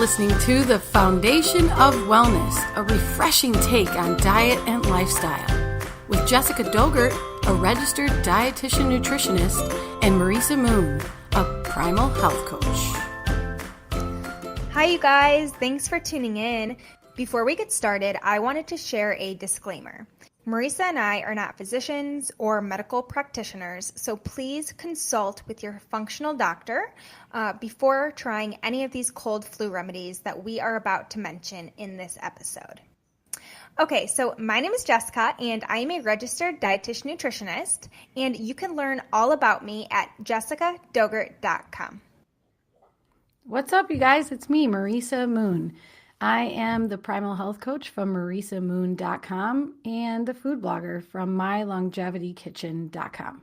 listening to The Foundation of Wellness, a refreshing take on diet and lifestyle, with Jessica Dogert, a registered dietitian nutritionist, and Marisa Moon, a primal health coach. Hi, you guys. Thanks for tuning in. Before we get started, I wanted to share a disclaimer. Marisa and I are not physicians or medical practitioners, so please consult with your functional doctor before trying any of these cold flu remedies that we are about to mention in this episode. Okay, so my name is Jessica, and I am a registered dietitian nutritionist, and you can learn all about me at jessicadogert.com. What's up, you guys? It's me, Marisa Moon. I am the primal health coach from marisamoon.com and the food blogger from mylongevitykitchen.com.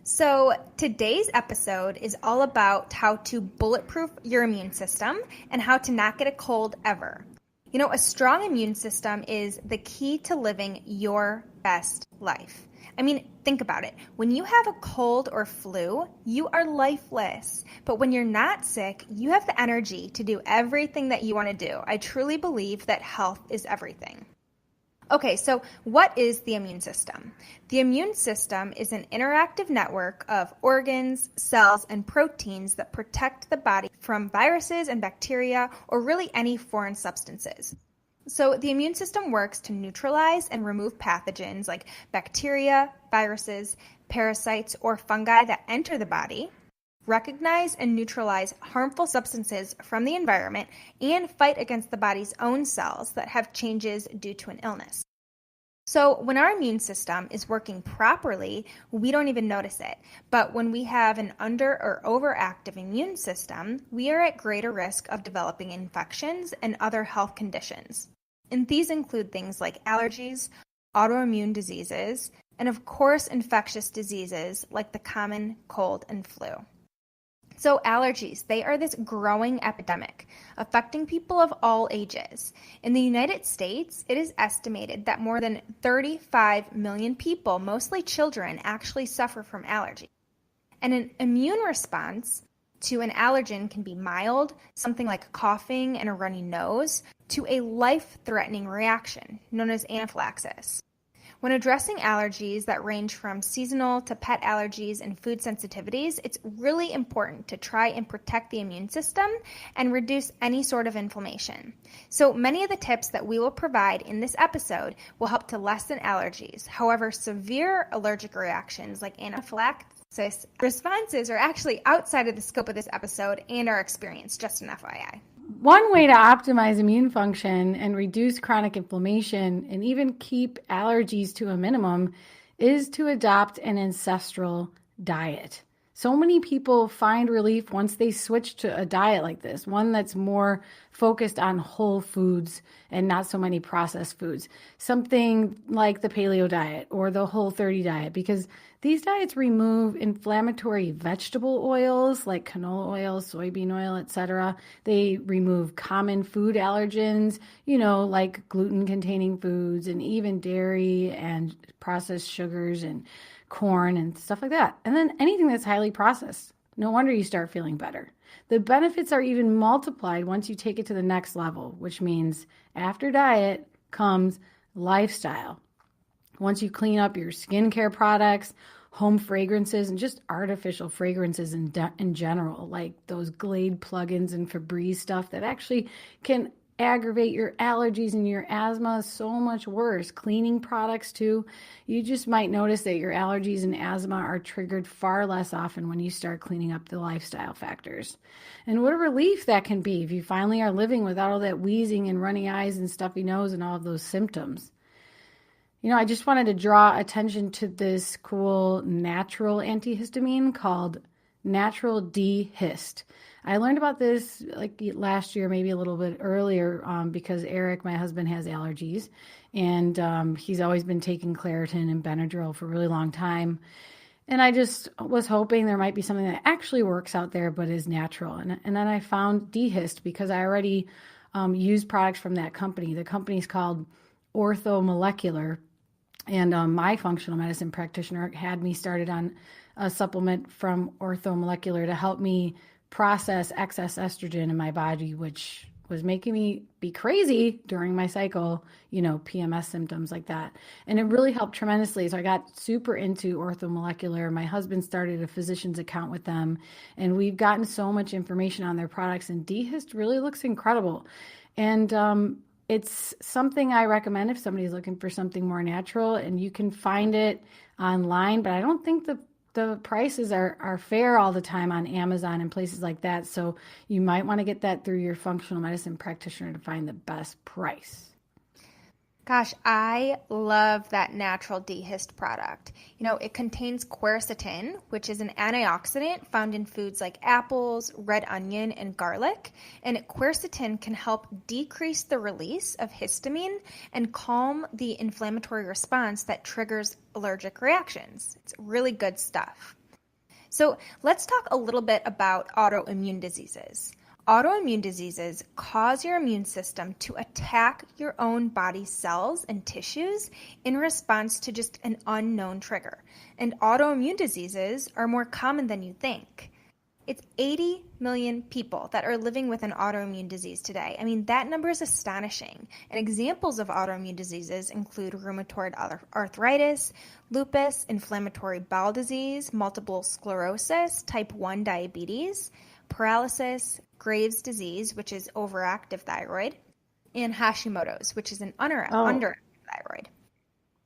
So today's episode is all about how to bulletproof your immune system and how to not get a cold ever. You know, a strong immune system is the key to living your best life. I mean, think about it. When you have a cold or flu, you are lifeless. But when you're not sick, you have the energy to do everything that you want to do. I truly believe that health is everything. Okay, so what is the immune system? The immune system is an interactive network of organs, cells, and proteins that protect the body from viruses and bacteria, or really any foreign substances. So the immune system works to neutralize and remove pathogens like bacteria, viruses, parasites, or fungi that enter the body, recognize and neutralize harmful substances from the environment, and fight against the body's own cells that have changes due to an illness. So when our immune system is working properly, we don't even notice it. But when we have an under or overactive immune system, we are at greater risk of developing infections and other health conditions. And these include things like allergies, autoimmune diseases, and of course infectious diseases like the common cold and flu. So allergies, they are this growing epidemic affecting people of all ages. In the United States, it is estimated that more than 35 million people, mostly children, actually suffer from allergies. And an immune response to an allergen can be mild, something like coughing and a runny nose, to a life-threatening reaction known as anaphylaxis. When addressing allergies that range from seasonal to pet allergies and food sensitivities, it's really important to try and protect the immune system and reduce any sort of inflammation. So many of the tips that we will provide in this episode will help to lessen allergies. However, severe allergic reactions like anaphylaxis responses are actually outside of the scope of this episode and our experience, just an FYI. One way to optimize immune function and reduce chronic inflammation and even keep allergies to a minimum is to adopt an ancestral diet. So many people find relief once they switch to a diet like this, one that's more focused on whole foods and not so many processed foods. Something like the paleo diet or the Whole30 diet, because these diets remove inflammatory vegetable oils like canola oil, soybean oil, etc. They remove common food allergens, like gluten-containing foods and even dairy and processed sugars and corn and stuff like that. And then anything that's highly processed. No wonder you start feeling better. The benefits are even multiplied once you take it to the next level, which means after diet comes lifestyle. Once you clean up your skincare products, home fragrances, and just artificial fragrances in general, like those Glade plugins and Febreze stuff that actually can aggravate your allergies and your asthma so much worse. Cleaning products too. You just might notice that your allergies and asthma are triggered far less often when you start cleaning up the lifestyle factors. And what a relief that can be if you finally are living without all that wheezing and runny eyes and stuffy nose and all of those symptoms. I just wanted to draw attention to this cool natural antihistamine called Natural Hist. I learned about this like last year, maybe a little bit earlier, because Eric, my husband, has allergies, and he's always been taking Quercetin and Benadryl for a really long time. And I just was hoping there might be something that actually works out there but is natural. And then I found Hist because I already used products from that company. The company's called Ortho Molecular. And my functional medicine practitioner had me started on a supplement from Ortho Molecular to help me process excess estrogen in my body, which was making me be crazy during my cycle, PMS symptoms like that. And it really helped tremendously. So I got super into orthomolecular. My husband started a physician's account with them, and we've gotten so much information on their products, and Hist really looks incredible. And it's something I recommend if somebody's looking for something more natural, and you can find it online, but I don't think the prices are fair all the time on Amazon and places like that. So you might want to get that through your functional medicine practitioner to find the best price. Gosh, I love that natural Hist product. It contains quercetin, which is an antioxidant found in foods like apples, red onion, and garlic. And quercetin can help decrease the release of histamine and calm the inflammatory response that triggers allergic reactions. It's really good stuff. So let's talk a little bit about autoimmune diseases. Autoimmune diseases cause your immune system to attack your own body's cells and tissues in response to just an unknown trigger. And autoimmune diseases are more common than you think. It's 80 million people that are living with an autoimmune disease today. I mean, that number is astonishing. And examples of autoimmune diseases include rheumatoid arthritis, lupus, inflammatory bowel disease, multiple sclerosis, type 1 diabetes, paralysis, Graves' disease, which is overactive thyroid, and Hashimoto's, which is an underactive thyroid.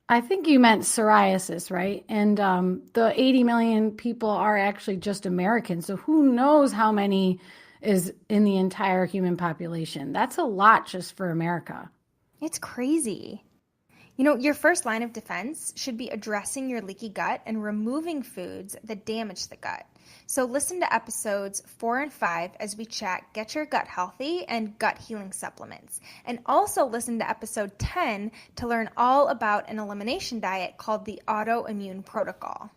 I think you meant psoriasis, right? And the 80 million people are actually just Americans. So who knows how many is in the entire human population? That's a lot just for America. It's crazy. Your first line of defense should be addressing your leaky gut and removing foods that damage the gut. So listen to episodes 4 and 5 as we chat Get Your Gut Healthy and gut healing supplements. And also listen to episode 10 to learn all about an elimination diet called the Autoimmune Protocol.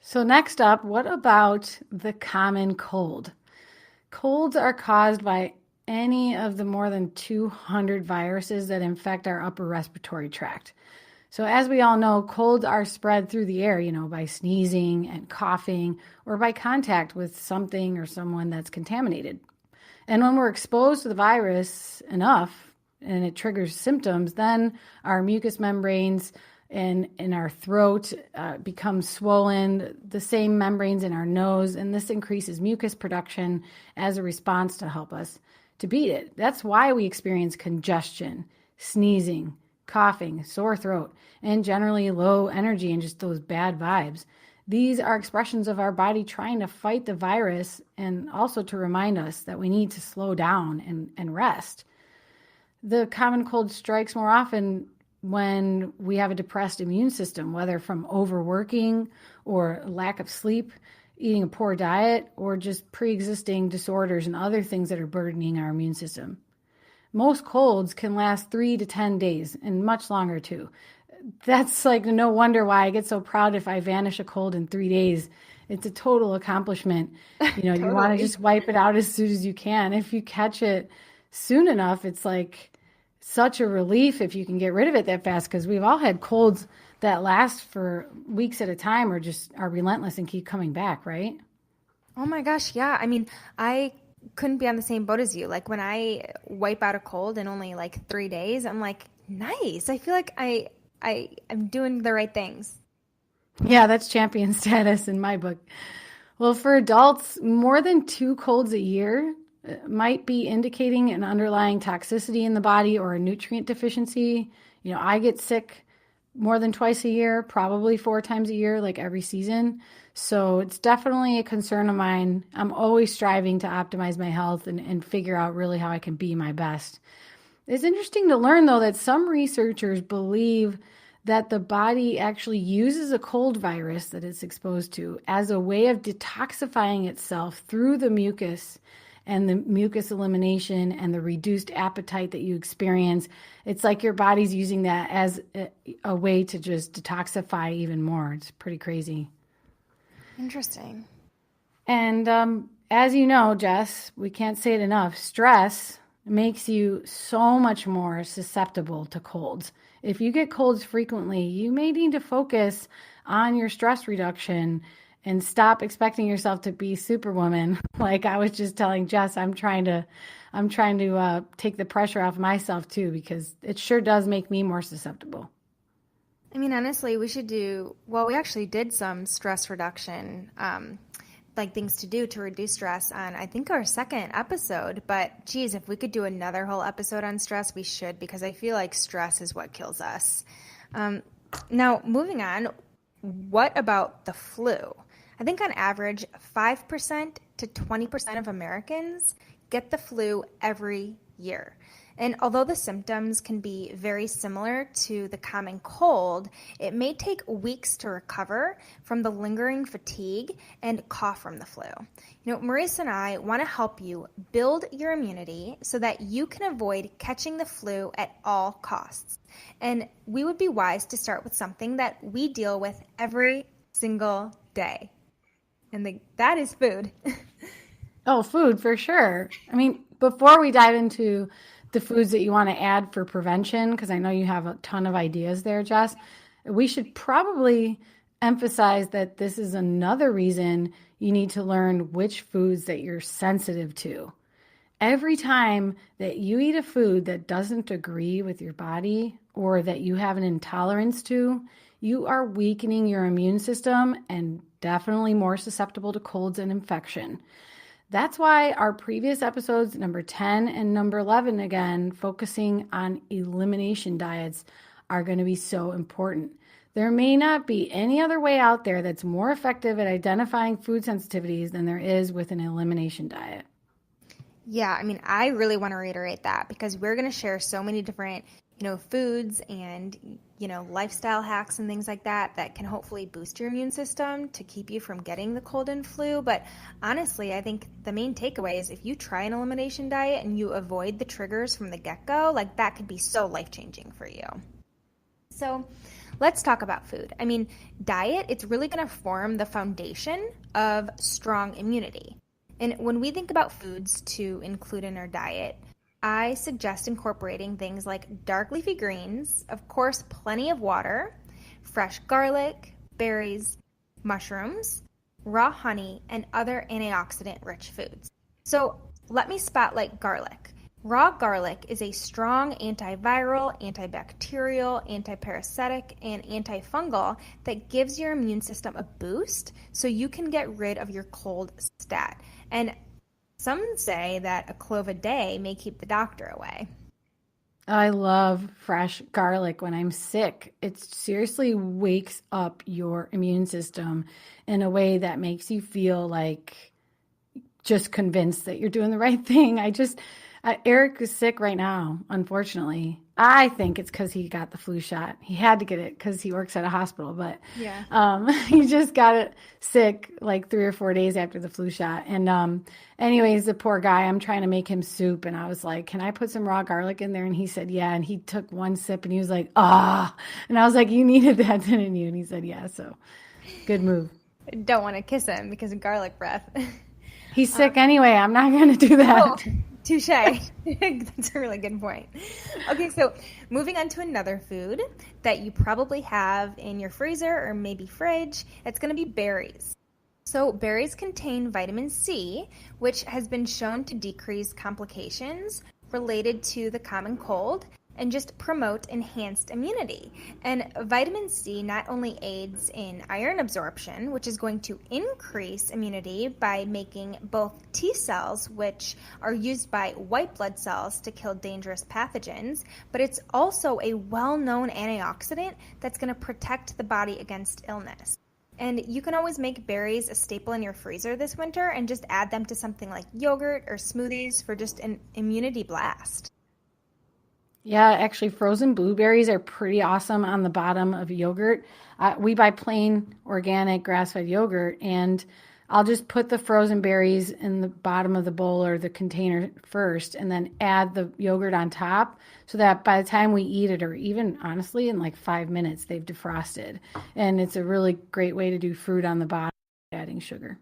So next up, what about the common cold? Colds are caused by any of the more than 200 viruses that infect our upper respiratory tract. So as we all know, colds are spread through the air, by sneezing and coughing or by contact with something or someone that's contaminated. And when we're exposed to the virus enough and it triggers symptoms, then our mucous membranes in our throat become swollen, the same membranes in our nose, and this increases mucus production as a response to help us to beat it. That's why we experience congestion, sneezing, coughing, sore throat, and generally low energy and just those bad vibes. These are expressions of our body trying to fight the virus and also to remind us that we need to slow down and rest. The common cold strikes more often when we have a depressed immune system, whether from overworking or lack of sleep, eating a poor diet, or just pre-existing disorders and other things that are burdening our immune system. Most colds can last 3 to 10 days and much longer too. That's like no wonder why I get so proud if I vanish a cold in 3 days. It's a total accomplishment. Totally. You want to just wipe it out as soon as you can. If you catch it soon enough, it's like such a relief if you can get rid of it that fast, because we've all had colds that last for weeks at a time or just are relentless and keep coming back, right? Oh my gosh, yeah. I mean, I couldn't be on the same boat as you. Like when I wipe out a cold in only like 3 days, I'm like, nice. I feel like I'm doing the right things. Yeah, that's champion status in my book. Well, for adults, more than 2 colds a year might be indicating an underlying toxicity in the body or a nutrient deficiency. I get sick more than twice a year, probably 4 times a year, like every season. So it's definitely a concern of mine. I'm always striving to optimize my health and figure out really how I can be my best. It's interesting to learn, though, that some researchers believe that the body actually uses a cold virus that it's exposed to as a way of detoxifying itself through the mucus and the mucus elimination and the reduced appetite that you experience. It's like your body's using that as a way to just detoxify even more. It's pretty crazy. Interesting. And as you know, Jess, we can't say it enough, stress makes you so much more susceptible to colds. If you get colds frequently, you may need to focus on your stress reduction and stop expecting yourself to be superwoman. Like I was just telling Jess, I'm trying to take the pressure off myself too, because it sure does make me more susceptible. I mean, honestly, we actually did some stress reduction, like things to do to reduce stress on, I think, our second episode. But geez, if we could do another whole episode on stress, we should, because I feel like stress is what kills us. Now, moving on, what about the flu? I think on average, 5% to 20% of Americans get the flu every year. And although the symptoms can be very similar to the common cold, it may take weeks to recover from the lingering fatigue and cough from the flu. You know, Marisa and I want to help you build your immunity so that you can avoid catching the flu at all costs. And we would be wise to start with something that we deal with every single day. And that is food. Oh, food for sure. I mean, before we dive into the foods that you want to add for prevention, because I know you have a ton of ideas there, Jess, we should probably emphasize that this is another reason you need to learn which foods that you're sensitive to. Every time that you eat a food that doesn't agree with your body or that you have an intolerance to, you are weakening your immune system and definitely more susceptible to colds and infection. That's why our previous episodes, number 10 and number 11, again, focusing on elimination diets, are going to be so important. There may not be any other way out there that's more effective at identifying food sensitivities than there is with an elimination diet. Yeah, I mean, I really want to reiterate that, because we're going to share so many different, foods and, lifestyle hacks and things like that can hopefully boost your immune system to keep you from getting the cold and flu. But honestly, I think the main takeaway is if you try an elimination diet and you avoid the triggers from the get-go, like that could be so life-changing for you. So let's talk about food. I mean, diet, it's really going to form the foundation of strong immunity. And when we think about foods to include in our diet, I suggest incorporating things like dark leafy greens, of course, plenty of water, fresh garlic, berries, mushrooms, raw honey, and other antioxidant-rich foods. So let me spotlight garlic. Raw garlic is a strong antiviral, antibacterial, antiparasitic, and antifungal that gives your immune system a boost so you can get rid of your cold stat. And some say that a clove a day may keep the doctor away. I love fresh garlic when I'm sick. It seriously wakes up your immune system in a way that makes you feel like just convinced that you're doing the right thing. Eric is sick right now, unfortunately. I think it's because he got the flu shot. He had to get it because he works at a hospital, but he just got it sick like 3 or 4 days after the flu shot. And anyways, the poor guy, I'm trying to make him soup. And I was like, can I put some raw garlic in there? And he said, yeah. And he took one sip and he was like, ah. And I was like, you needed that, didn't you? And he said, yeah. So good move. Don't want to kiss him because of garlic breath. He's sick anyway. I'm not going to do that. Oh. Touche. That's a really good point. Okay, so moving on to another food that you probably have in your freezer or maybe fridge, it's going to be berries. So berries contain vitamin C, which has been shown to decrease complications related to the common cold and just promote enhanced immunity. And vitamin C not only aids in iron absorption, which is going to increase immunity by making both T cells, which are used by white blood cells to kill dangerous pathogens, but it's also a well-known antioxidant that's going to protect the body against illness. And you can always make berries a staple in your freezer this winter and just add them to something like yogurt or smoothies for just an immunity blast. Yeah, actually, frozen blueberries are pretty awesome on the bottom of yogurt. We buy plain, organic, grass-fed yogurt, and I'll just put the frozen berries in the bottom of the bowl or the container first, and then add the yogurt on top so that by the time we eat it, or even honestly in like 5 minutes, they've defrosted. And it's a really great way to do fruit on the bottom, adding sugar.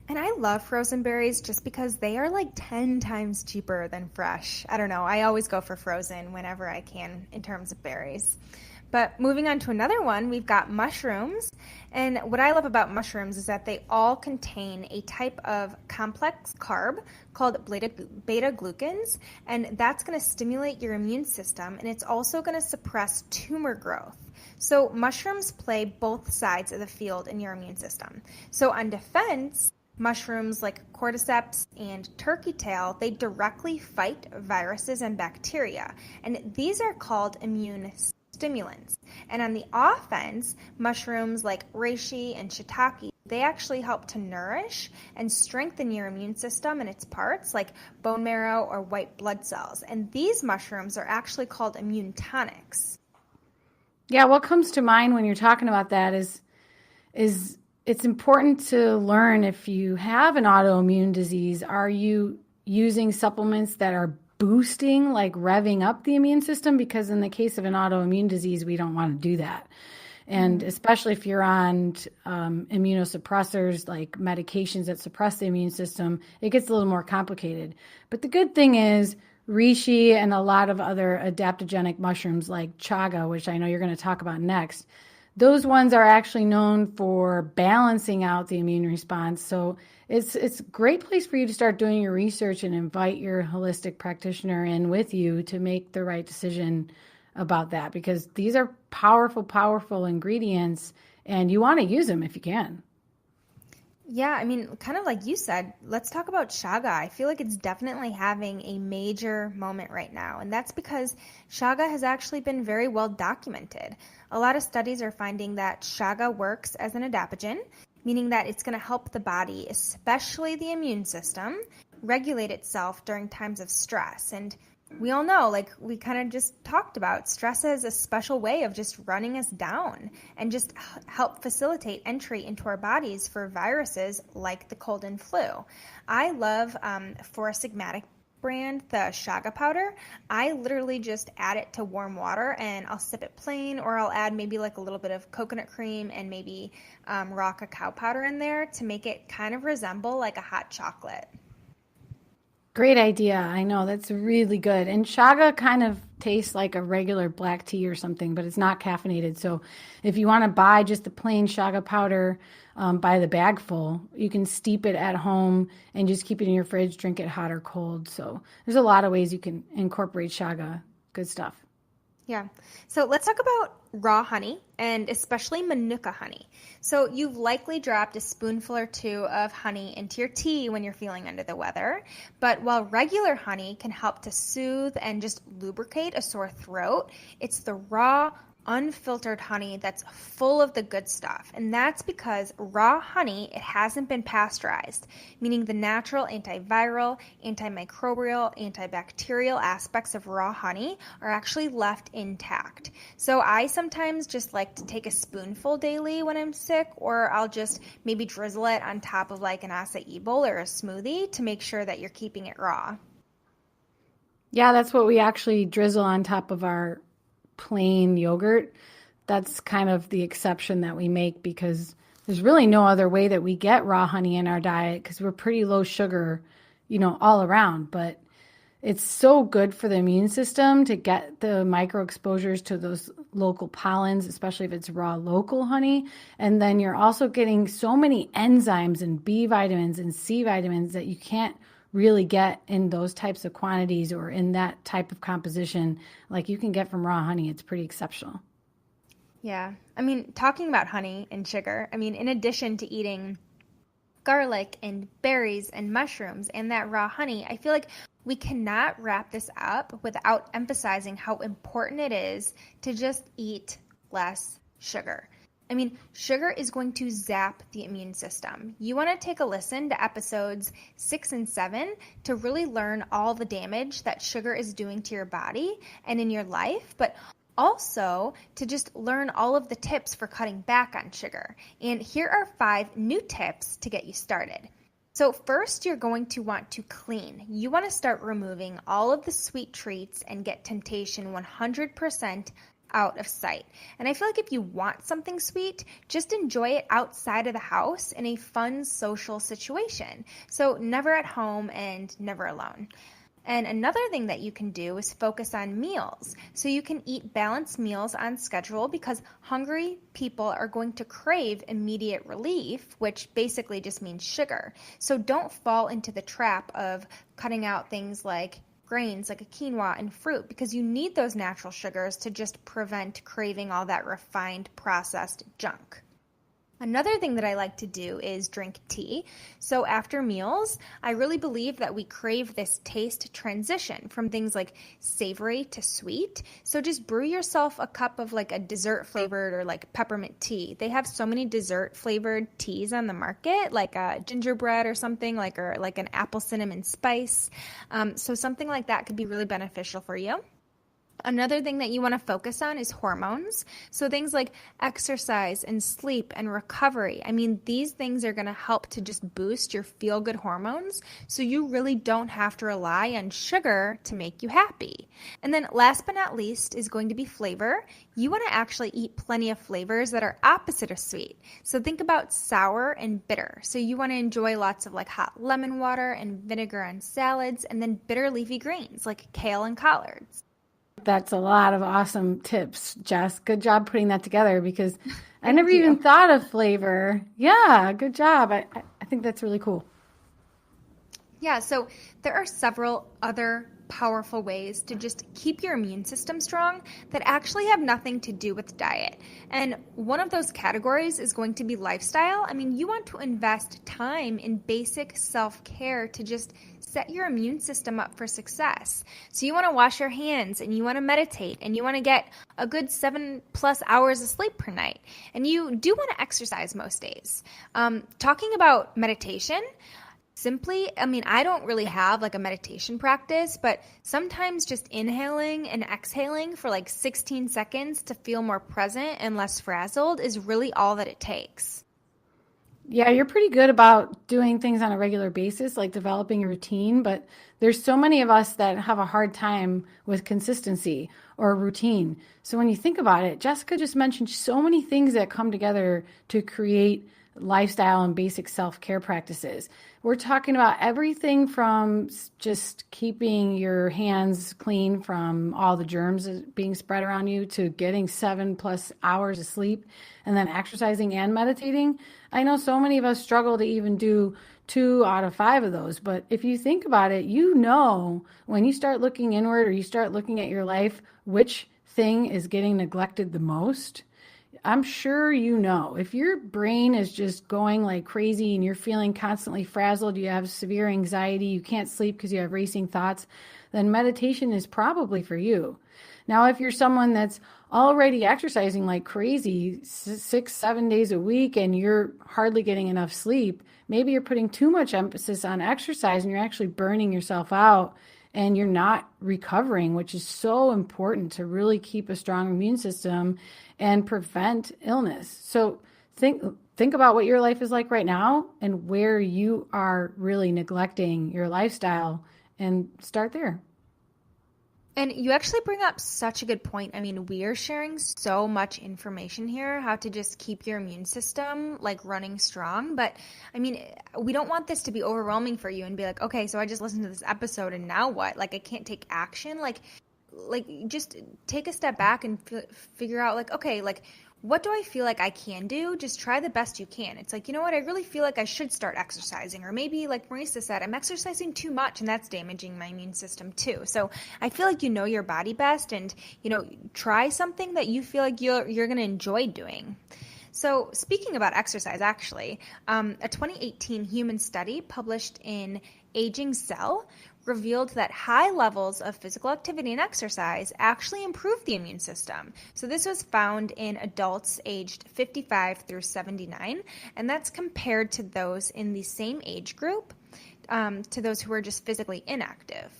And I love frozen berries just because they are like 10 times cheaper than fresh. I don't know. I always go for frozen whenever I can in terms of berries. But moving on to another one, we've got mushrooms. And what I love about mushrooms is that they all contain a type of complex carb called beta-glucans, and that's going to stimulate your immune system, and it's also going to suppress tumor growth. So mushrooms play both sides of the field in your immune system. So on defense, mushrooms like cordyceps and turkey tail, they directly fight viruses and bacteria, and these are called immune stimulants. And on the offense, mushrooms like reishi and shiitake, they actually help to nourish and strengthen your immune system and its parts like bone marrow or white blood cells. And these mushrooms are actually called immune tonics. Yeah, what comes to mind when you're talking about that is it's important to learn if you have an autoimmune disease, are you using supplements that are boosting, like revving up the immune system? Because in the case of an autoimmune disease, we don't want to do that. And especially if you're on immunosuppressors, like medications that suppress the immune system, it gets a little more complicated. But the good thing is reishi and a lot of other adaptogenic mushrooms like chaga, which I know you're going to talk about next, those ones are actually known for balancing out the immune response. So it's a great place for you to start doing your research and invite your holistic practitioner in with you to make the right decision about that, because these are powerful, powerful ingredients, and you want to use them if you can. Yeah, I mean, kind of like you said, let's talk about chaga. I feel like it's definitely having a major moment right now, and that's because chaga has actually been very well documented. A lot of studies are finding that chaga works as an adaptogen, meaning that it's going to help the body, especially the immune system, regulate itself during times of stress. And we all know, like we kind of just talked about, stress is a special way of just running us down and just help facilitate entry into our bodies for viruses like the cold and flu. I love for a Sigmatic brand, the chaga powder. I literally just add it to warm water and I'll sip it plain, or I'll add maybe like a little bit of coconut cream and maybe raw cacao powder in there to make it kind of resemble like a hot chocolate. Great idea. I know, that's really good. And chaga kind of tastes like a regular black tea or something, but it's not caffeinated. So if you want to buy just the plain chaga powder by the bag full, you can steep it at home and just keep it in your fridge, drink it hot or cold. So there's a lot of ways you can incorporate chaga. Good stuff. Yeah. So let's talk about raw honey, and especially Manuka honey. So you've likely dropped a spoonful or two of honey into your tea when you're feeling under the weather. But while regular honey can help to soothe and just lubricate a sore throat, it's the raw, unfiltered honey that's full of the good stuff. And that's because raw honey, it hasn't been pasteurized, meaning the natural antiviral, antimicrobial, antibacterial aspects of raw honey are actually left intact. So I sometimes just like to take a spoonful daily when I'm sick, or I'll just maybe drizzle it on top of like an acai bowl or a smoothie to make sure that you're keeping it raw. Yeah, that's what we actually drizzle on top of our plain yogurt. That's kind of the exception that we make, because there's really no other way that we get raw honey in our diet, because we're pretty low sugar, all around. But it's so good for the immune system to get the micro exposures to those local pollens, especially if it's raw local honey. And then you're also getting so many enzymes and B vitamins and C vitamins that you can't really get in those types of quantities or in that type of composition like you can get from raw honey. It's pretty exceptional. Yeah. I mean, talking about honey and sugar, in addition to eating garlic and berries and mushrooms and that raw honey, I feel like we cannot wrap this up without emphasizing how important it is to just eat less sugar. Sugar is going to zap the immune system. You want to take a listen to episodes 6 and 7 to really learn all the damage that sugar is doing to your body and in your life, but also to just learn all of the tips for cutting back on sugar. And here are 5 new tips to get you started. So first, you're going to want to clean. You want to start removing all of the sweet treats and get temptation 100% out of sight. And I feel like if you want something sweet, just enjoy it outside of the house in a fun social situation. So never at home and never alone. And another thing that you can do is focus on meals. So you can eat balanced meals on schedule because hungry people are going to crave immediate relief, which basically just means sugar. So don't fall into the trap of cutting out things like grains like a quinoa and fruit because you need those natural sugars to just prevent craving all that refined processed junk. Another thing that I like to do is drink tea. So after meals, I really believe that we crave this taste transition from things like savory to sweet. So just brew yourself a cup of like a dessert flavored or like peppermint tea. They have so many dessert flavored teas on the market, like a gingerbread or something or like an apple cinnamon spice. So something like that could be really beneficial for you. Another thing that you want to focus on is hormones. So things like exercise and sleep and recovery. I mean, these things are going to help to just boost your feel-good hormones. So you really don't have to rely on sugar to make you happy. And then last but not least is going to be flavor. You want to actually eat plenty of flavors that are opposite of sweet. So think about sour and bitter. So you want to enjoy lots of like hot lemon water and vinegar on salads, and then bitter leafy greens like kale and collards. That's a lot of awesome tips, Jess. Good job putting that together because I never even thought of flavor. Yeah, good job. I think that's really cool. Yeah, so there are several other powerful ways to just keep your immune system strong that actually have nothing to do with diet. And one of those categories is going to be lifestyle. I mean, you want to invest time in basic self-care to just set your immune system up for success. So you want to wash your hands and you want to meditate and you want to get a good 7+ hours of sleep per night. And you do want to exercise most days. Talking about meditation, I don't really have like a meditation practice, but sometimes just inhaling and exhaling for like 16 seconds to feel more present and less frazzled is really all that it takes. Yeah, you're pretty good about doing things on a regular basis, like developing a routine, but there's so many of us that have a hard time with consistency or routine. So when you think about it, Jessica just mentioned so many things that come together to create lifestyle and basic self-care practices. We're talking about everything from just keeping your hands clean from all the germs being spread around you to getting 7+ hours of sleep and then exercising and meditating. I know so many of us struggle to even do 2 out of 5 of those, but if you think about it, when you start looking inward or you start looking at your life, which thing is getting neglected the most. I'm sure if your brain is just going like crazy and you're feeling constantly frazzled, you have severe anxiety, you can't sleep because you have racing thoughts, then meditation is probably for you. Now, if you're someone that's already exercising like crazy 6-7 days a week and you're hardly getting enough sleep, maybe you're putting too much emphasis on exercise and you're actually burning yourself out and you're not recovering, which is so important to really keep a strong immune system and prevent illness. So think about what your life is like right now and where you are really neglecting your lifestyle and start there. And you actually bring up such a good point. I mean, we are sharing so much information here, how to just keep your immune system like running strong. But I mean, we don't want this to be overwhelming for you and be like, okay, so I just listened to this episode and now what? Like I can't take action. Like just take a step back and figure out like, okay, like what do I feel like I can do? Just try the best you can. It's like, you know what? I really feel like I should start exercising. Or maybe like Marisa said, I'm exercising too much and that's damaging my immune system too. So I feel like you know your body best and, try something that you feel like you're going to enjoy doing. So speaking about exercise, actually, a 2018 human study published in Aging Cell revealed that high levels of physical activity and exercise actually improve the immune system. So this was found in adults aged 55 through 79, and that's compared to those in the same age group, to those who are just physically inactive.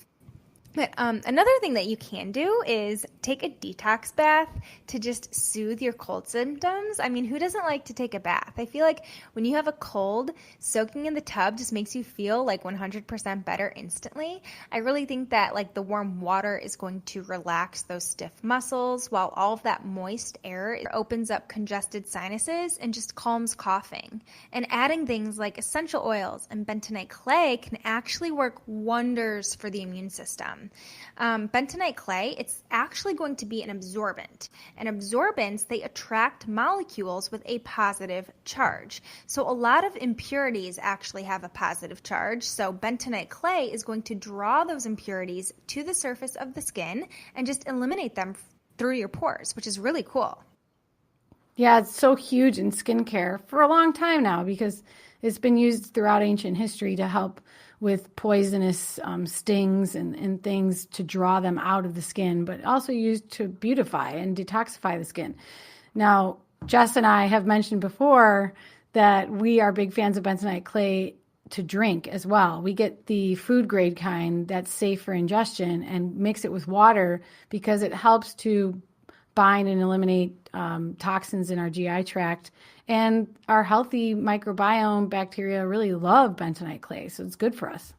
But another thing that you can do is take a detox bath to just soothe your cold symptoms. I mean, who doesn't like to take a bath? I feel like when you have a cold, soaking in the tub just makes you feel like 100% better instantly. I really think that like the warm water is going to relax those stiff muscles, while all of that moist air opens up congested sinuses and just calms coughing. And adding things like essential oils and bentonite clay can actually work wonders for the immune system. Bentonite clay, it's actually going to be an absorbent. And absorbents, they attract molecules with a positive charge. So a lot of impurities actually have a positive charge. So bentonite clay is going to draw those impurities to the surface of the skin and just eliminate them through your pores, which is really cool. Yeah, it's so huge in skincare for a long time now because it's been used throughout ancient history to help with poisonous stings and things to draw them out of the skin, but also used to beautify and detoxify the skin. Now, Jess and I have mentioned before that we are big fans of bentonite clay to drink as well. We get the food grade kind that's safe for ingestion and mix it with water because it helps to bind and eliminate toxins in our GI tract. And our healthy microbiome bacteria really love bentonite clay, so it's good for us.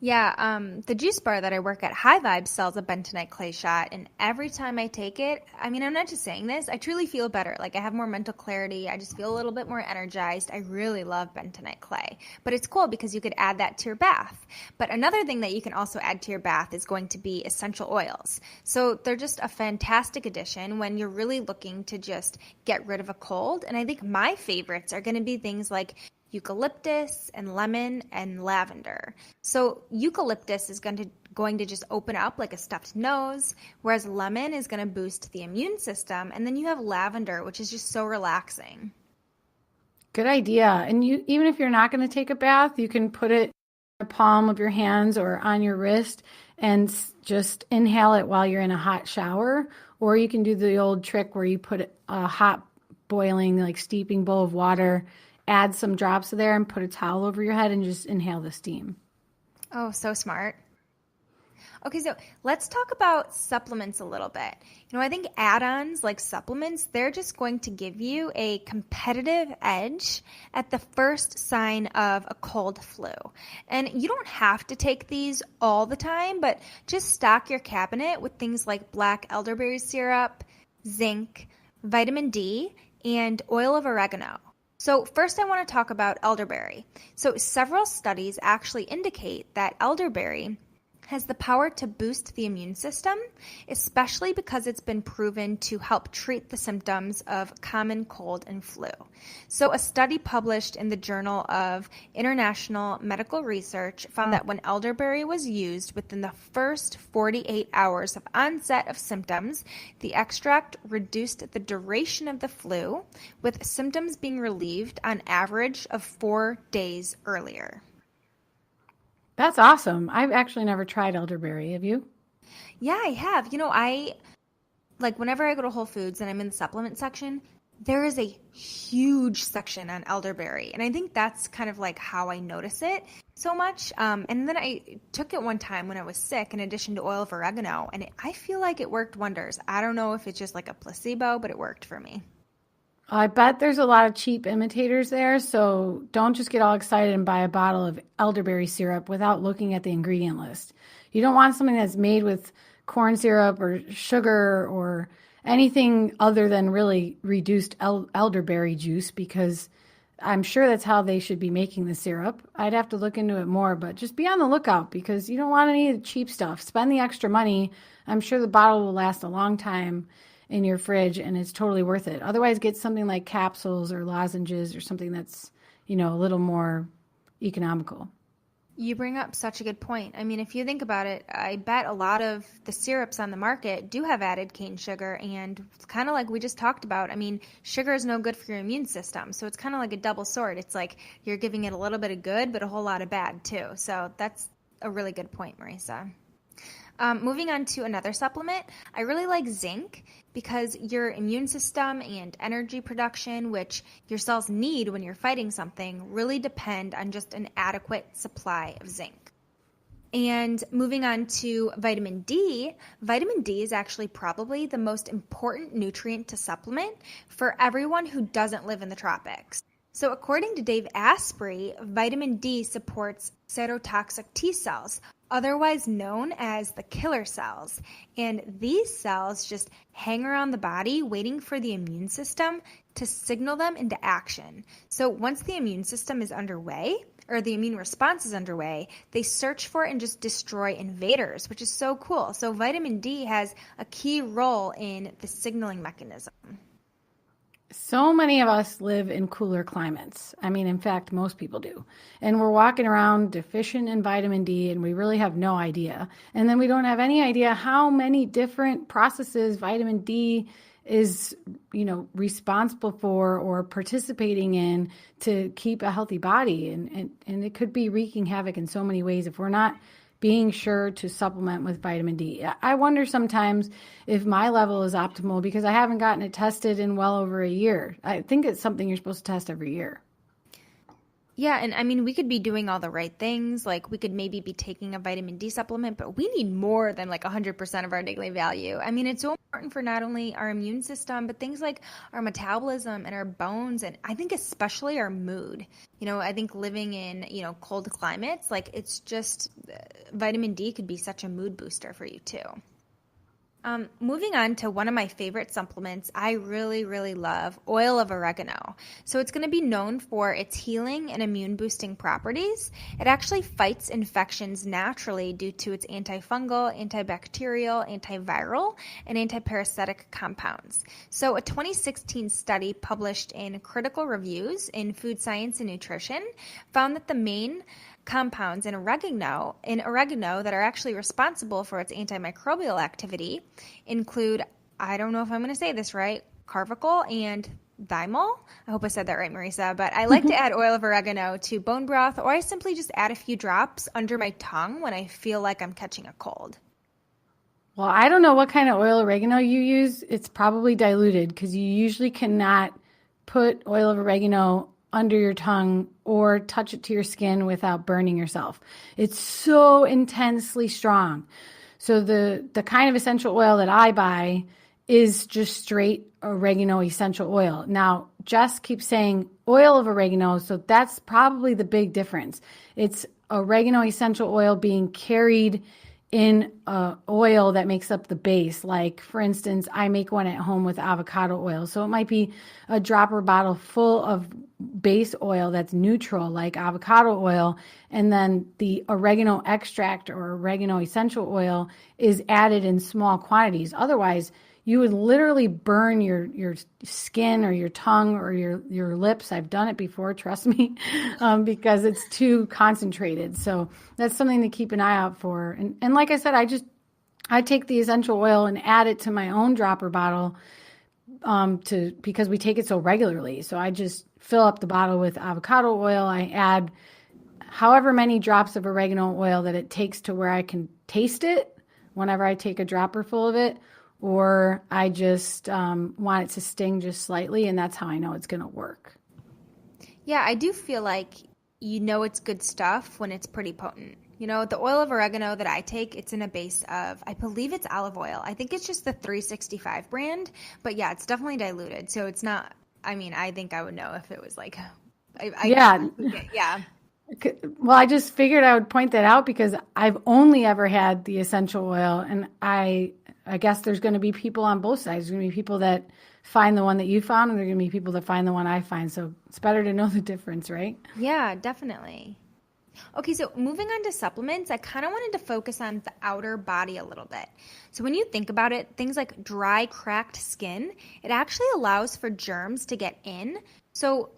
Yeah, the juice bar that I work at, High Vibes, sells a bentonite clay shot, and every time I take it, I mean, I'm not just saying this, I truly feel better. Like, I have more mental clarity. I just feel a little bit more energized. I really love bentonite clay. But it's cool because you could add that to your bath. But another thing that you can also add to your bath is going to be essential oils. So they're just a fantastic addition when you're really looking to just get rid of a cold. And I think my favorites are going to be things like eucalyptus and lemon and lavender. So eucalyptus is going to just open up like a stuffed nose, whereas lemon is going to boost the immune system, and then you have lavender, which is just so relaxing. Good idea. And you, even if you're not going to take a bath, you can put it in the palm of your hands or on your wrist and just inhale it while you're in a hot shower, or you can do the old trick where you put a hot boiling, like steeping bowl of water, add some drops of there and put a towel over your head and just inhale the steam. Oh, so smart. Okay, so let's talk about supplements a little bit. You know, I think add-ons like supplements, they're just going to give you a competitive edge at the first sign of a cold flu. And you don't have to take these all the time, but just stock your cabinet with things like black elderberry syrup, zinc, vitamin D, and oil of oregano. So first I want to talk about elderberry. So several studies actually indicate that elderberry has the power to boost the immune system, especially because it's been proven to help treat the symptoms of common cold and flu. So a study published in the Journal of International Medical Research found that when elderberry was used within the first 48 hours of onset of symptoms, the extract reduced the duration of the flu, with symptoms being relieved on average of 4 days earlier. That's awesome. I've actually never tried elderberry. Have you? Yeah, I have. You know, whenever I go to Whole Foods and I'm in the supplement section, there is a huge section on elderberry. And I think that's kind of like how I notice it so much. And then I took it one time when I was sick in addition to oil of oregano, and I feel like it worked wonders. I don't know if it's just like a placebo, but it worked for me. I bet there's a lot of cheap imitators there, so don't just get all excited and buy a bottle of elderberry syrup without looking at the ingredient list. You don't want something that's made with corn syrup or sugar or anything other than really reduced elderberry juice, because I'm sure that's how they should be making the syrup. I'd have to look into it more, but just be on the lookout because you don't want any of the cheap stuff. Spend the extra money. I'm sure the bottle will last a long time in your fridge, and it's totally worth it. Otherwise, get something like capsules or lozenges or something that's, a little more economical. You bring up such a good point. I mean, if you think about it, I bet a lot of the syrups on the market do have added cane sugar, and it's kind of like we just talked about. I mean, sugar is no good for your immune system, so it's kind of like a double sword. It's like you're giving it a little bit of good, but a whole lot of bad too. So that's a really good point, Marisa. Moving on to another supplement, I really like zinc because your immune system and energy production, which your cells need when you're fighting something, really depend on just an adequate supply of zinc. And moving on to vitamin D is actually probably the most important nutrient to supplement for everyone who doesn't live in the tropics. So according to Dave Asprey, vitamin D supports cytotoxic T cells, otherwise known as the killer cells. And these cells just hang around the body waiting for the immune system to signal them into action. So once the immune system is underway, or the immune response is underway, they search for and just destroy invaders, which is so cool. So vitamin D has a key role in the signaling mechanism. So many of us live in cooler climates. I mean, in fact, most people do. And we're walking around deficient in vitamin D, and we really have no idea. And then we don't have any idea how many different processes vitamin D is, responsible for or participating in to keep a healthy body. And it could be wreaking havoc in so many ways if we're not being sure to supplement with vitamin D. I wonder sometimes if my level is optimal because I haven't gotten it tested in well over a year. I think it's something you're supposed to test every year. Yeah, and I mean, we could be doing all the right things. Like we could maybe be taking a vitamin D supplement, but we need more than like 100% of our daily value. I mean, it's so important for not only our immune system, but things like our metabolism and our bones, and I think especially our mood. I think living in, cold climates, like it's just vitamin D could be such a mood booster for you too. Moving on to one of my favorite supplements, I really, really love oil of oregano. So it's going to be known for its healing and immune boosting properties. It actually fights infections naturally due to its antifungal, antibacterial, antiviral, and antiparasitic compounds. So a 2016 study published in Critical Reviews in Food Science and Nutrition found that the main compounds in oregano that are actually responsible for its antimicrobial activity include, I don't know if I'm going to say this right, carvacol and thymol. I hope I said that right, Marisa, but I like to add oil of oregano to bone broth, or I simply just add a few drops under my tongue when I feel like I'm catching a cold. Well, I don't know what kind of oil oregano you use. It's probably diluted because you usually cannot put oil of oregano under your tongue or touch it to your skin without burning yourself. It's so intensely strong. So the kind of essential oil that I buy is just straight oregano essential oil. Now, Jess keeps saying oil of oregano, so that's probably the big difference. It's oregano essential oil being carried in oil that makes up the base. Like, for instance, I make one at home with avocado oil. So it might be a dropper bottle full of base oil that's neutral, like avocado oil, and then the oregano extract or oregano essential oil is added in small quantities. Otherwise, you would literally burn your skin or your tongue or your lips. I've done it before, trust me, because it's too concentrated. So that's something to keep an eye out for. And like I said, I take the essential oil and add it to my own dropper bottle because we take it so regularly. So I just fill up the bottle with avocado oil. I add however many drops of oregano oil that it takes to where I can taste it whenever I take a dropper full of it, or I just want it to sting just slightly, and that's how I know it's going to work. Yeah, I do feel like it's good stuff when it's pretty potent. The oil of oregano that I take, it's in a base of, I believe it's olive oil. I think it's just the 365 brand, but yeah, it's definitely diluted. So it's not, I think I would know if it was like, yeah. Well, I just figured I would point that out because I've only ever had the essential oil, and I guess there's going to be people on both sides. There's going to be people that find the one that you found, and there's going to be people that find the one I find. So it's better to know the difference, right? Yeah, definitely. Okay, so moving on to supplements, I kind of wanted to focus on the outer body a little bit. So when you think about it, things like dry, cracked skin, it actually allows for germs to get in. So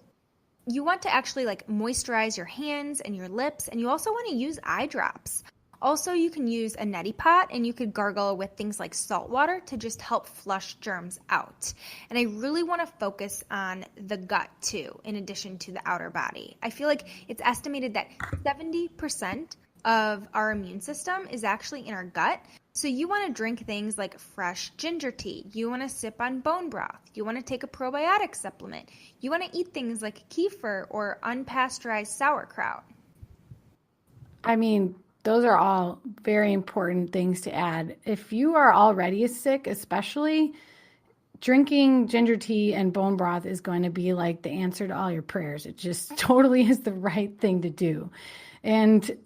you want to actually moisturize your hands and your lips, and you also want to use eye drops. Also, you can use a neti pot, and you could gargle with things like salt water to just help flush germs out. And I really want to focus on the gut too, in addition to the outer body. I feel like it's estimated that 70% of our immune system is actually in our gut. So you want to drink things like fresh ginger tea. You want to sip on bone broth. You want to take a probiotic supplement. You want to eat things like kefir or unpasteurized sauerkraut. those are all very important things to add. If you are already sick, especially, drinking ginger tea and bone broth is going to be like the answer to all your prayers. It just totally is the right thing to do. And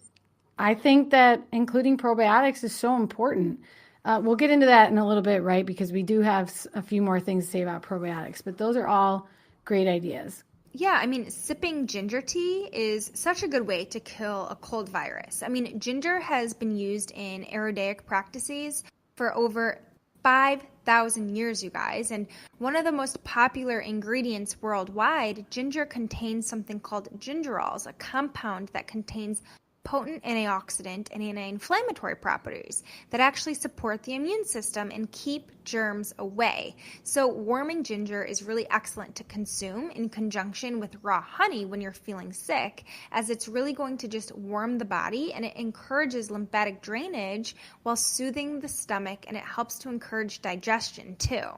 I think that including probiotics is so important. We'll get into that in a little bit, right? Because we do have a few more things to say about probiotics, but those are all great ideas. Yeah, I mean, sipping ginger tea is such a good way to kill a cold virus. I mean, ginger has been used in Ayurvedic practices for over 5,000 years, you guys. And one of the most popular ingredients worldwide, ginger contains something called gingerols, a compound that contains potent antioxidant and anti-inflammatory properties that actually support the immune system and keep germs away. So warming ginger is really excellent to consume in conjunction with raw honey when you're feeling sick, as it's really going to just warm the body and it encourages lymphatic drainage while soothing the stomach, and it helps to encourage digestion too.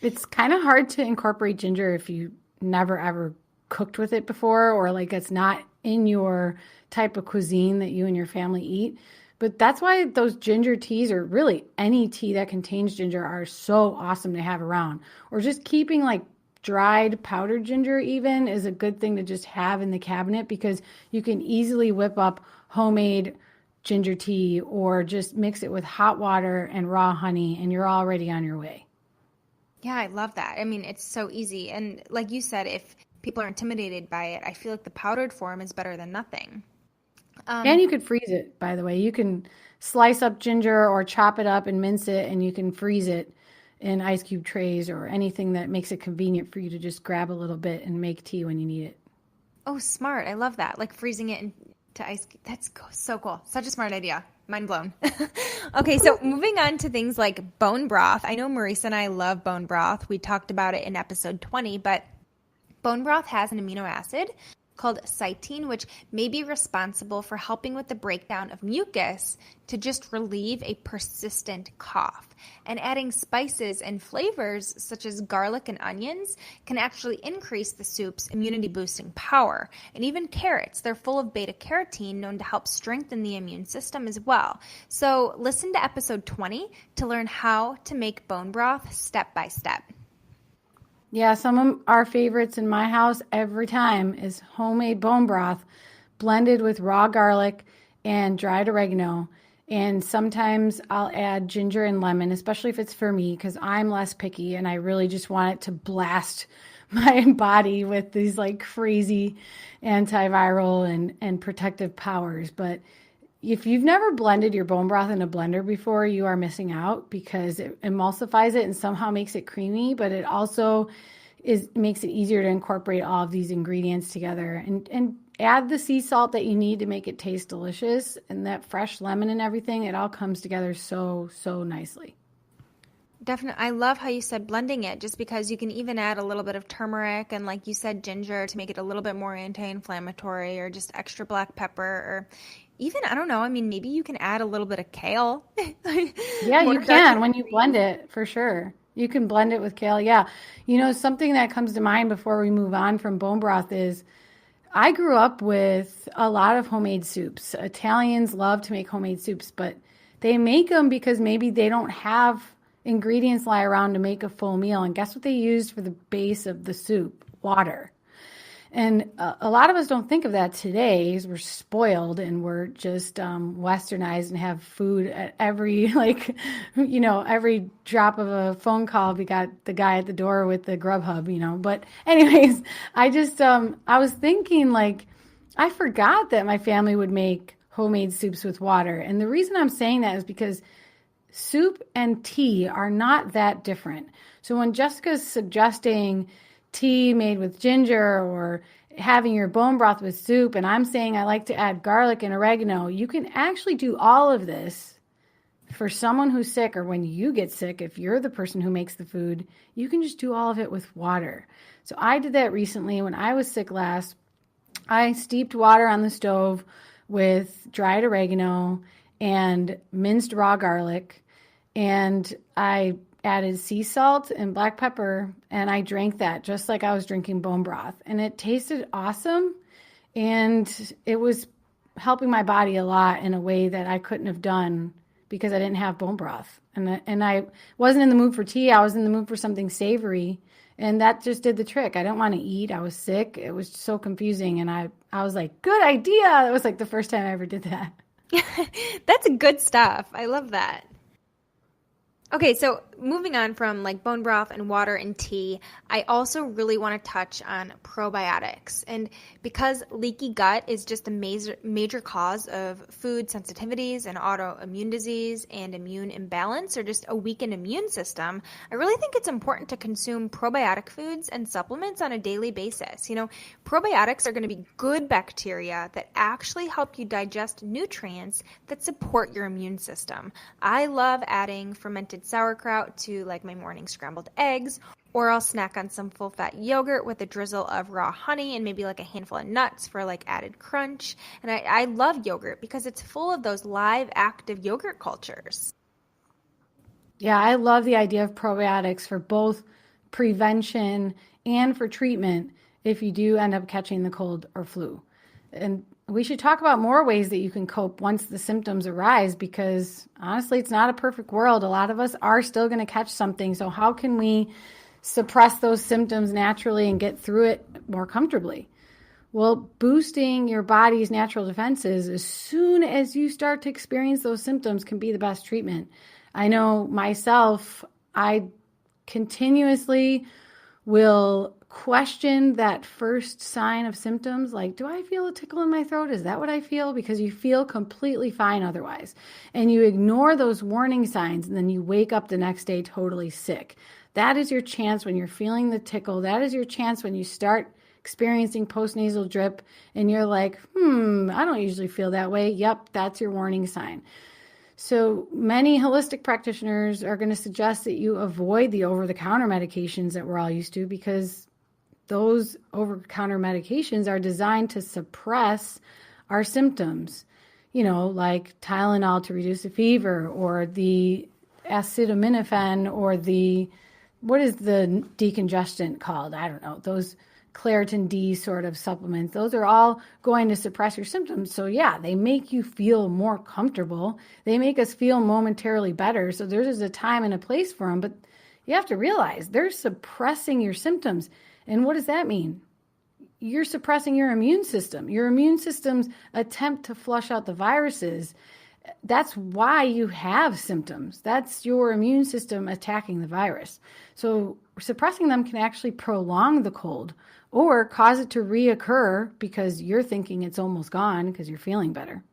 It's kind of hard to incorporate ginger if you never ever cooked with it before, or like it's not in your type of cuisine that you and your family eat. But that's why those ginger teas, or really any tea that contains ginger, are so awesome to have around. Or just keeping like dried powdered ginger even is a good thing to just have in the cabinet, because you can easily whip up homemade ginger tea or just mix it with hot water and raw honey and you're already on your way. Yeah, I love that. I mean, it's so easy. And like you said, if people are intimidated by it, I feel like the powdered form is better than nothing. And you could freeze it, by the way. You can slice up ginger or chop it up and mince it, and you can freeze it in ice cube trays or anything that makes it convenient for you to just grab a little bit and make tea when you need it. Oh, smart. I love that. Like freezing it into ice. That's so cool. Such a smart idea. Mind blown. Okay, so moving on to things like bone broth. I know Marisa and I love bone broth. We talked about it in episode 20, but bone broth has an amino acid called cytine, which may be responsible for helping with the breakdown of mucus to just relieve a persistent cough. And adding spices and flavors such as garlic and onions can actually increase the soup's immunity boosting power. And even carrots, they're full of beta carotene, known to help strengthen the immune system as well. So listen to episode 20 to learn how to make bone broth step by step. Yeah, some of our favorites in my house every time is homemade bone broth blended with raw garlic and dried oregano. And sometimes I'll add ginger and lemon, especially if it's for me, because I'm less picky and I really just want it to blast my body with these like crazy antiviral and protective powers. But if you've never blended your bone broth in a blender before, you are missing out, because it emulsifies it and somehow makes it creamy, but it also makes it easier to incorporate all of these ingredients together and add the sea salt that you need to make it taste delicious, and that fresh lemon and everything. It all comes together so nicely. Definitely. I love how you said blending it, just because you can even add a little bit of turmeric and, like you said, ginger to make it a little bit more anti-inflammatory, or just extra black pepper, or even, I don't know, I mean, maybe you can add a little bit of kale. Yeah, you can when you blend it, for sure. You can blend it with kale. Yeah. You know, something that comes to mind before we move on from bone broth is I grew up with a lot of homemade soups. Italians love to make homemade soups, but they make them because maybe they don't have ingredients lie around to make a full meal. And guess what they used for the base of the soup? Water. And a lot of us don't think of that today, because we're spoiled and we're just westernized and have food at every, like, you know, every drop of a phone call. We got the guy at the door with the Grubhub, you know. But anyways, I just, I was thinking, like, I forgot that my family would make homemade soups with water. And the reason I'm saying that is because soup and tea are not that different. So when Jessica's suggesting tea made with ginger or having your bone broth with soup, and I'm saying I like to add garlic and oregano, you can actually do all of this for someone who's sick, or when you get sick, if you're the person who makes the food, you can just do all of it with water. So I did that recently when I was sick last. I steeped water on the stove with dried oregano and minced raw garlic, and I added sea salt and black pepper, and I drank that just like I was drinking bone broth. And it tasted awesome, and it was helping my body a lot in a way that I couldn't have done because I didn't have bone broth. And I wasn't in the mood for tea. I was in the mood for something savory. And that just did the trick. I didn't want to eat. I was sick. It was so confusing. And I was like, good idea. It was like the first time I ever did that. That's good stuff. I love that. Okay, so moving on from like bone broth and water and tea, I also really want to touch on probiotics. And because leaky gut is just a major cause of food sensitivities and autoimmune disease and immune imbalance or just a weakened immune system, I really think it's important to consume probiotic foods and supplements on a daily basis. You know, probiotics are going to be good bacteria that actually help you digest nutrients that support your immune system. I love adding fermented sauerkraut to like my morning scrambled eggs, or I'll snack on some full-fat yogurt with a drizzle of raw honey and maybe like a handful of nuts for like added crunch. And I love yogurt because it's full of those live active yogurt cultures. Yeah, I love the idea of probiotics for both prevention and for treatment if you do end up catching the cold or flu. And we should talk about more ways that you can cope once the symptoms arise, because honestly, it's not a perfect world. A lot of us are still going to catch something. So how can we suppress those symptoms naturally and get through it more comfortably? Well, boosting your body's natural defenses as soon as you start to experience those symptoms can be the best treatment. I know myself, I continuously will question that first sign of symptoms, like, do I feel a tickle in my throat? Is that what I feel? Because you feel completely fine otherwise. And you ignore those warning signs, and then you wake up the next day totally sick. That is your chance when you're feeling the tickle. That is your chance when you start experiencing postnasal drip, and you're like, I don't usually feel that way. Yep, that's your warning sign. So many holistic practitioners are going to suggest that you avoid the over-the-counter medications that we're all used to, because those over-the-counter medications are designed to suppress our symptoms, you know, like Tylenol to reduce a fever, or the acetaminophen, or what is the decongestant called? I don't know, those Quercetin D sort of supplements. Those are all going to suppress your symptoms. So yeah, they make you feel more comfortable. They make us feel momentarily better. So there's a time and a place for them, but you have to realize they're suppressing your symptoms. And what does that mean? You're suppressing your immune system. Your immune system's attempt to flush out the viruses. That's why you have symptoms. That's your immune system attacking the virus. So suppressing them can actually prolong the cold or cause it to reoccur because you're thinking it's almost gone because you're feeling better.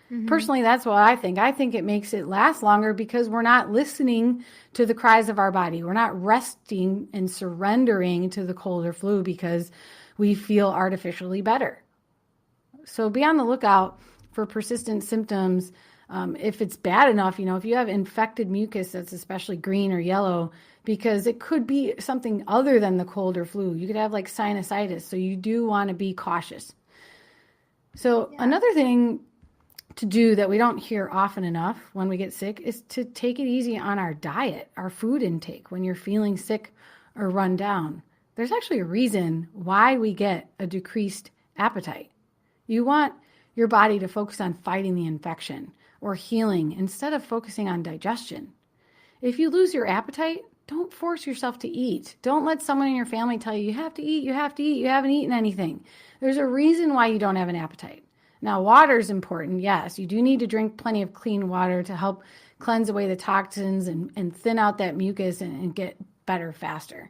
Mm-hmm. Personally, that's what I think. I think it makes it last longer because we're not listening to the cries of our body. We're not resting and surrendering to the cold or flu because we feel artificially better. So be on the lookout for persistent symptoms. If it's bad enough, you know, if you have infected mucus that's especially green or yellow, because it could be something other than the cold or flu. You could have like sinusitis, so you do want to be cautious. So another thing to do that we don't hear often enough when we get sick is to take it easy on our diet, our food intake when you're feeling sick or run down. There's actually a reason why we get a decreased appetite. You want your body to focus on fighting the infection or healing instead of focusing on digestion. If you lose your appetite, don't force yourself to eat. Don't let someone in your family tell you, you have to eat, you have to eat, you haven't eaten anything. There's a reason why you don't have an appetite. Now, water is important, yes. You do need to drink plenty of clean water to help cleanse away the toxins and thin out that mucus and get better faster.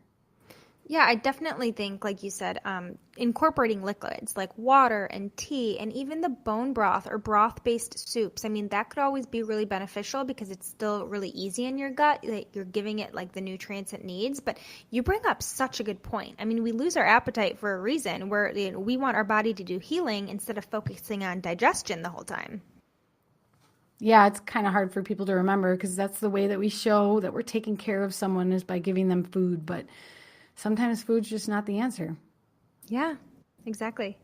Yeah, I definitely think, like you said, incorporating liquids like water and tea and even the bone broth or broth-based soups. I mean, that could always be really beneficial because it's still really easy in your gut. That you're giving it like the nutrients it needs. But you bring up such a good point. I mean, we lose our appetite for a reason where we want our body to do healing instead of focusing on digestion the whole time. Yeah, it's kind of hard for people to remember because that's the way that we show that we're taking care of someone is by giving them food. But sometimes food's just not the answer. Yeah, exactly.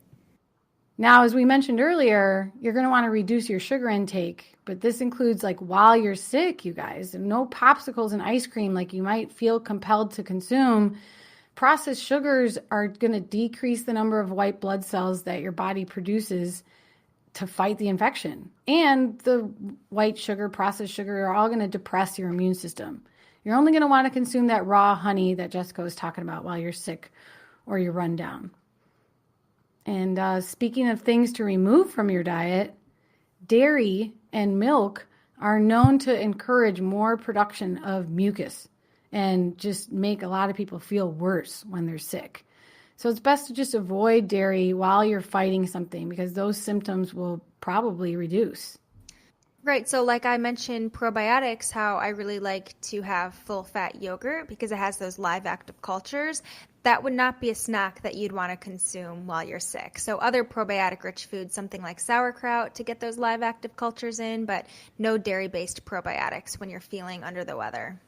Now, as we mentioned earlier, you're going to want to reduce your sugar intake, but this includes like while you're sick, you guys, no popsicles and ice cream like you might feel compelled to consume. Processed sugars are going to decrease the number of white blood cells that your body produces to fight the infection. And the white sugar, processed sugar are all going to depress your immune system. You're only going to want to consume that raw honey that Jessica was talking about while you're sick or you're run down. And speaking of things to remove from your diet, dairy and milk are known to encourage more production of mucus and just make a lot of people feel worse when they're sick. So it's best to just avoid dairy while you're fighting something because those symptoms will probably reduce. Right. So like I mentioned probiotics, how I really like to have full fat yogurt because it has those live active cultures. That would not be a snack that you'd want to consume while you're sick. So other probiotic rich foods, something like sauerkraut to get those live active cultures in, but no dairy based probiotics when you're feeling under the weather.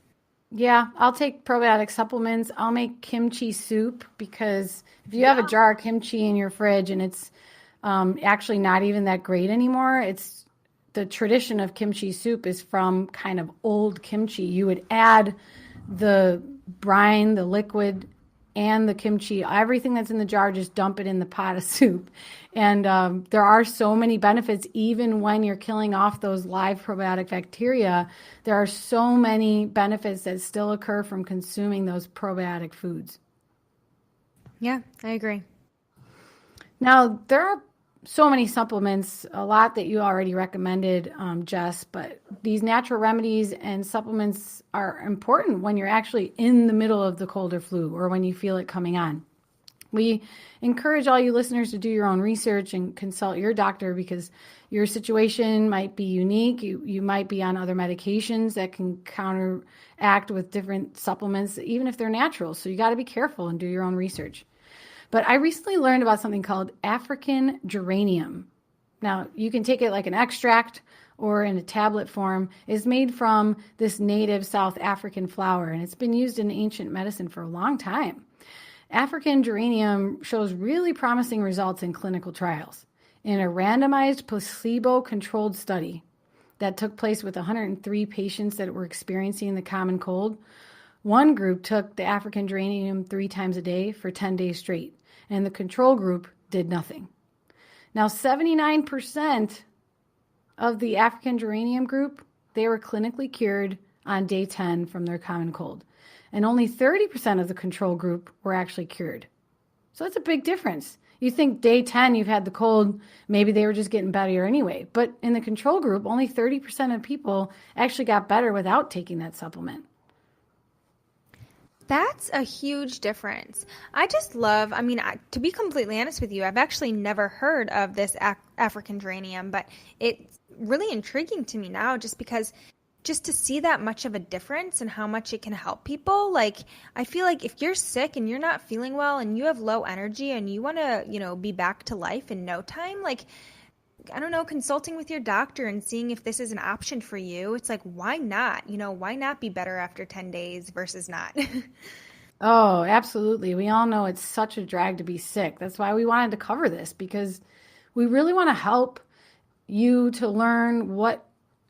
Yeah, I'll take probiotic supplements. I'll make kimchi soup because if you have a jar of kimchi in your fridge and it's actually not even that great anymore, it's the tradition of kimchi soup is from kind of old kimchi. You would add the brine, the liquid, and the kimchi, everything that's in the jar, just dump it in the pot of soup. And there are so many benefits, even when you're killing off those live probiotic bacteria. There are so many benefits that still occur from consuming those probiotic foods. Yeah, I agree. Now, there are so many supplements, a lot that you already recommended, Jess, but these natural remedies and supplements are important when you're actually in the middle of the cold or flu or when you feel it coming on. We encourage all you listeners to do your own research and consult your doctor because your situation might be unique. You might be on other medications that can counteract with different supplements, even if they're natural. So you got to be careful and do your own research. But I recently learned about something called African geranium. Now, you can take it like an extract or in a tablet form. It's made from this native South African flower, and it's been used in ancient medicine for a long time. African geranium shows really promising results in clinical trials. In a randomized placebo-controlled study that took place with 103 patients that were experiencing the common cold, one group took the African geranium 3 times a day for 10 days straight, and the control group did nothing. Now, 79% of the African geranium group, they were clinically cured on day 10 from their common cold, and only 30% of the control group were actually cured. So that's a big difference. You think day 10 you've had the cold, maybe they were just getting better anyway, but in the control group, only 30% of people actually got better without taking that supplement. That's a huge difference. I just love, to be completely honest with you, I've actually never heard of this African geranium, but it's really intriguing to me now just because just to see that much of a difference and how much it can help people. Like, I feel like if you're sick and you're not feeling well and you have low energy and you want to, be back to life in no time, like, I don't know, consulting with your doctor and seeing if this is an option for you. It's like, why not? Why not be better after 10 days versus not? Oh, absolutely. We all know it's such a drag to be sick. That's why we wanted to cover this because we really want to help you to learn what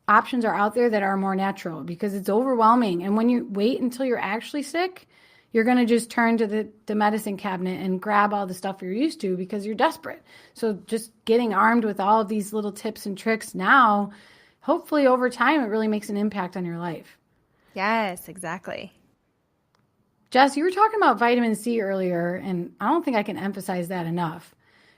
options are out there that are more natural because it's overwhelming. And when you wait until you're actually sick, you're going to just turn to the medicine cabinet and grab all the stuff you're used to because you're desperate. So just getting armed with all of these little tips and tricks now, hopefully over time, it really makes an impact on your life. Yes, exactly. Jess, you were talking about vitamin C earlier, and I don't think I can emphasize that enough.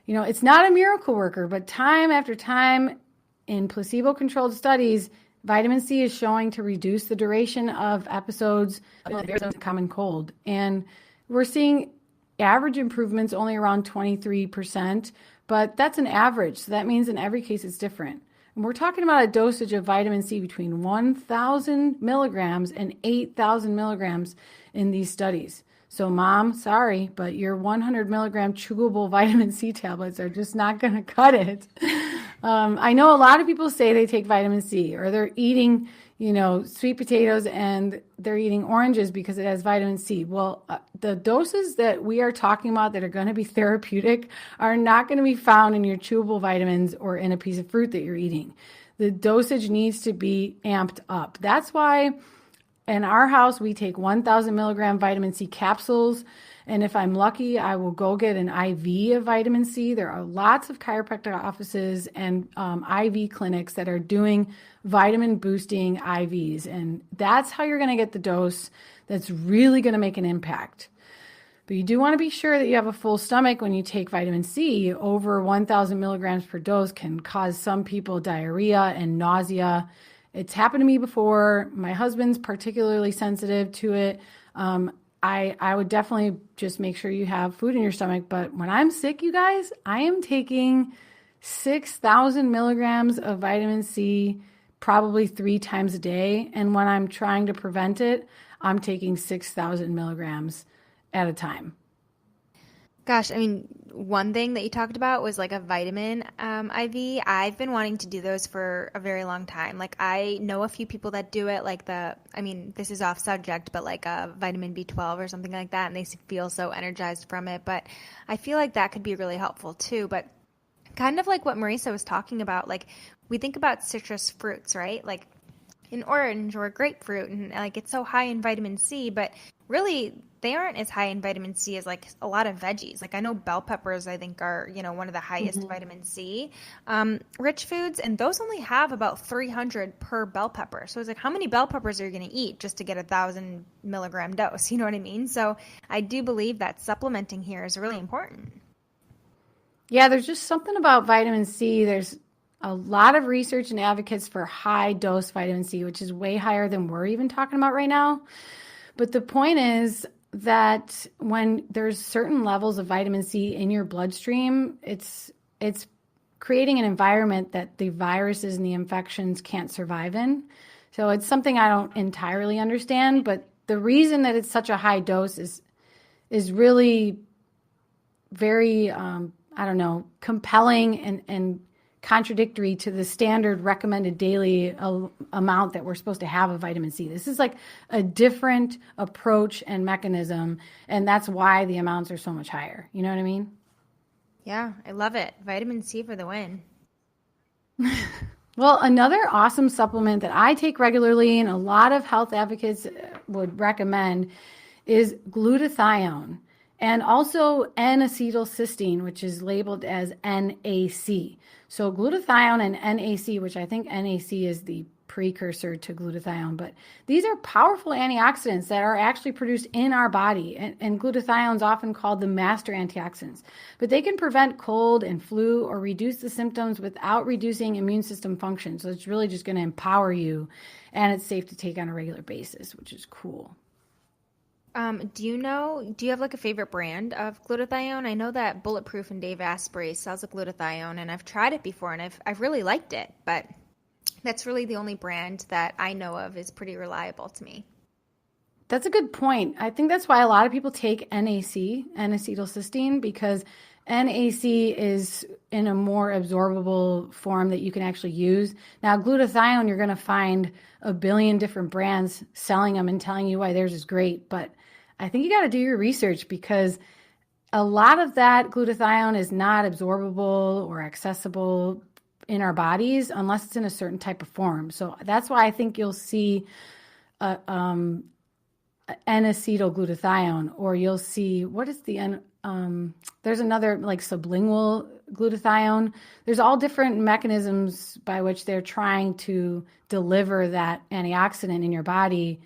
It's not a miracle worker, but time after time in placebo-controlled studies, vitamin C is showing to reduce the duration of episodes of the common cold. And we're seeing average improvements only around 23%, but that's an average. So that means in every case it's different. And we're talking about a dosage of vitamin C between 1,000 milligrams and 8,000 milligrams in these studies. So Mom, sorry, but your 100 milligram chewable vitamin C tablets are just not going to cut it. I know a lot of people say they take vitamin C or they're eating, sweet potatoes and they're eating oranges because it has vitamin C. Well, the doses that we are talking about that are going to be therapeutic are not going to be found in your chewable vitamins or in a piece of fruit that you're eating. The dosage needs to be amped up. That's why in our house, we take 1,000 milligram vitamin C capsules And if I'm lucky, I will go get an IV of vitamin C. There are lots of chiropractic offices and IV clinics that are doing vitamin boosting IVs. And that's how you're going to get the dose that's really going to make an impact. But you do want to be sure that you have a full stomach when you take vitamin C. Over 1,000 milligrams per dose can cause some people diarrhea and nausea. It's happened to me before. My husband's particularly sensitive to it. I would definitely just make sure you have food in your stomach. But when I'm sick, you guys, I am taking 6,000 milligrams of vitamin C probably 3 times a day. And when I'm trying to prevent it, I'm taking 6,000 milligrams at a time. Gosh, I mean, one thing that you talked about was like a vitamin IV. I've been wanting to do those for a very long time. Like I know a few people that do it, like this is off subject, but like a vitamin B12 or something like that, and they feel so energized from it. But I feel like that could be really helpful too. But kind of like what Marisa was talking about, like we think about citrus fruits, right? Like an orange or a grapefruit, and like it's so high in vitamin C, but really they aren't as high in vitamin C as like a lot of veggies. Like I know bell peppers, I think are, one of the highest vitamin C rich foods, and those only have about 300 per bell pepper. So it's like, how many bell peppers are you going to eat just to get 1,000 milligram dose? You know what I mean? So I do believe that supplementing here is really important. Yeah, there's just something about vitamin C. There's a lot of research and advocates for high dose vitamin C, which is way higher than we're even talking about right now. But the point is that when there's certain levels of vitamin C in your bloodstream, it's creating an environment that the viruses and the infections can't survive in. So it's something I don't entirely understand, but the reason that it's such a high dose is really very, compelling and contradictory to the standard recommended daily amount that we're supposed to have of vitamin C. This is like a different approach and mechanism, and that's why the amounts are so much higher. You know what I mean? Yeah, I love it. Vitamin C for the win. Well, another awesome supplement that I take regularly and a lot of health advocates would recommend is glutathione and also N-acetylcysteine, which is labeled as NAC. So glutathione and NAC, which I think NAC is the precursor to glutathione, but these are powerful antioxidants that are actually produced in our body. And glutathione is often called the master antioxidants, but they can prevent cold and flu or reduce the symptoms without reducing immune system function. So it's really just going to empower you, and it's safe to take on a regular basis, which is cool. Do you have like a favorite brand of glutathione? I know that Bulletproof and Dave Asprey sells a glutathione, and I've tried it before and I've really liked it, but that's really the only brand that I know of is pretty reliable to me. That's a good point. I think that's why a lot of people take NAC, N-acetylcysteine, because NAC is in a more absorbable form that you can actually use. Now, glutathione, you're going to find a billion different brands selling them and telling you why theirs is great, but I think you got to do your research because a lot of that glutathione is not absorbable or accessible in our bodies unless it's in a certain type of form. So that's why I think you'll see N-acetylglutathione, or you'll see, there's another like sublingual glutathione. There's all different mechanisms by which they're trying to deliver that antioxidant in your body,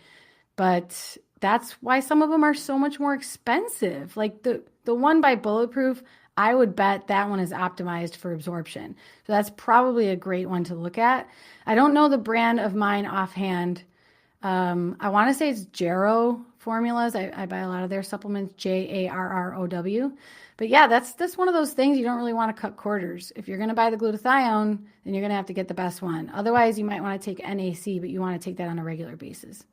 but that's why some of them are so much more expensive. Like the one by Bulletproof, I would bet that one is optimized for absorption. So that's probably a great one to look at. I don't know the brand of mine offhand. I want to say it's Jarrow formulas. I buy a lot of their supplements, Jarrow. But yeah, that's one of those things you don't really want to cut corners. If you're going to buy the glutathione, then you're going to have to get the best one. Otherwise, you might want to take NAC, but you want to take that on a regular basis.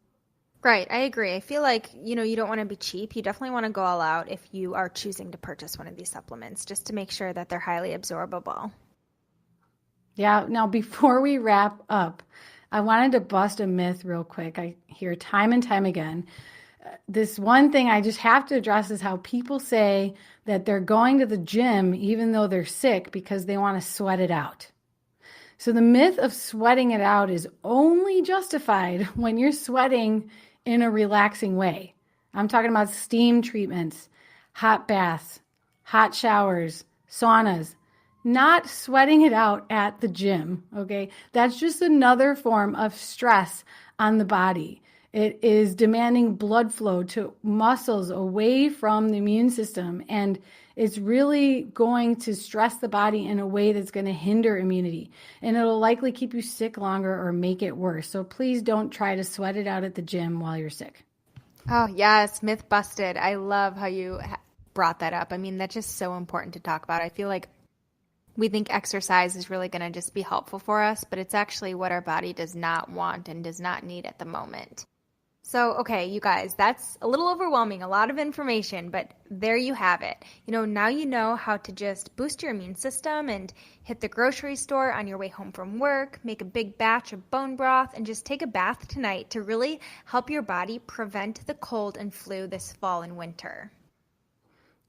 Right, I agree. I feel like, you don't want to be cheap. You definitely want to go all out if you are choosing to purchase one of these supplements, just to make sure that they're highly absorbable. Yeah, now before we wrap up, I wanted to bust a myth real quick. I hear time and time again. This one thing I just have to address is how people say that they're going to the gym even though they're sick because they want to sweat it out. So the myth of sweating it out is only justified when you're sweating in a relaxing way. I'm talking about steam treatments, hot baths, hot showers, saunas, not sweating it out at the gym, okay? That's just another form of stress on the body. It is demanding blood flow to muscles away from the immune system, and it's really going to stress the body in a way that's going to hinder immunity, and it'll likely keep you sick longer or make it worse. So please don't try to sweat it out at the gym while you're sick. Oh, yes, myth busted. I love how you brought that up. I mean, that's just so important to talk about. I feel like we think exercise is really going to just be helpful for us, but it's actually what our body does not want and does not need at the moment. So, okay, you guys, that's a little overwhelming, a lot of information, but there you have it. Now you know how to just boost your immune system and hit the grocery store on your way home from work, make a big batch of bone broth, and just take a bath tonight to really help your body prevent the cold and flu this fall and winter.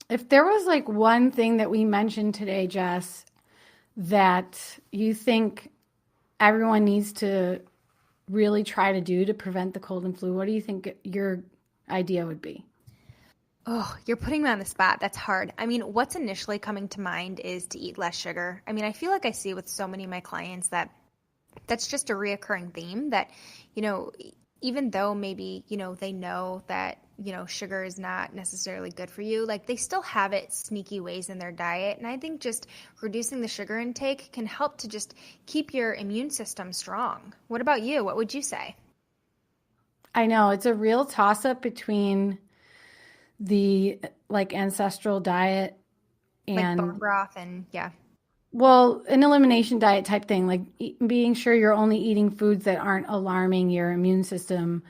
If there was like one thing that we mentioned today, Jess, that you think everyone needs to really try to do to prevent the cold and flu, what do you think your idea would be? Oh, you're putting me on the spot. That's hard. I mean, what's initially coming to mind is to eat less sugar. I mean, I feel like I see with so many of my clients that that's just a reoccurring theme that, even though maybe, they know that, sugar is not necessarily good for you, like they still have it sneaky ways in their diet. And I think just reducing the sugar intake can help to just keep your immune system strong. What about you? What would you say? I know it's a real toss-up between the ancestral diet and like bone broth and an elimination diet type thing, like being sure you're only eating foods that aren't alarming your immune system.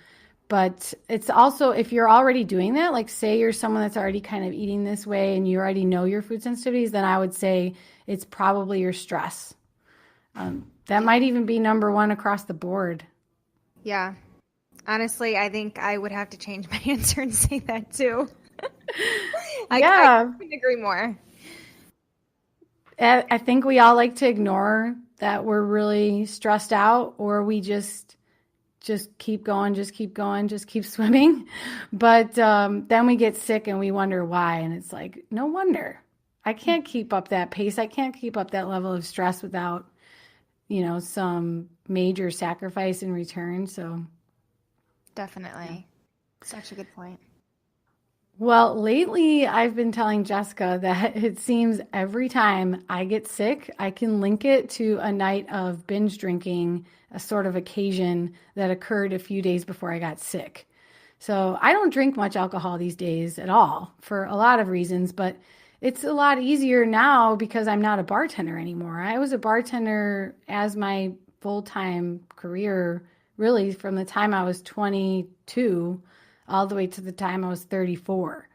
But it's also, if you're already doing that, like say you're someone that's already kind of eating this way and you already know your food sensitivities, then I would say it's probably your stress. That might even be number one across the board. Yeah. Honestly, I think I would have to change my answer and say that too. I couldn't agree more. I think we all like to ignore that we're really stressed out, or we just keep going, just keep swimming. But then we get sick and we wonder why. And it's like, no wonder. I can't keep up that pace. I can't keep up that level of stress without, some major sacrifice in return. So definitely. Such a good point. Well, lately I've been telling Jessica that it seems every time I get sick, I can link it to a night of binge drinking, a sort of occasion that occurred a few days before I got sick. So I don't drink much alcohol these days at all for a lot of reasons, but it's a lot easier now because I'm not a bartender anymore. I was a bartender as my full-time career, really from the time I was 22 all the way to the time I was 34.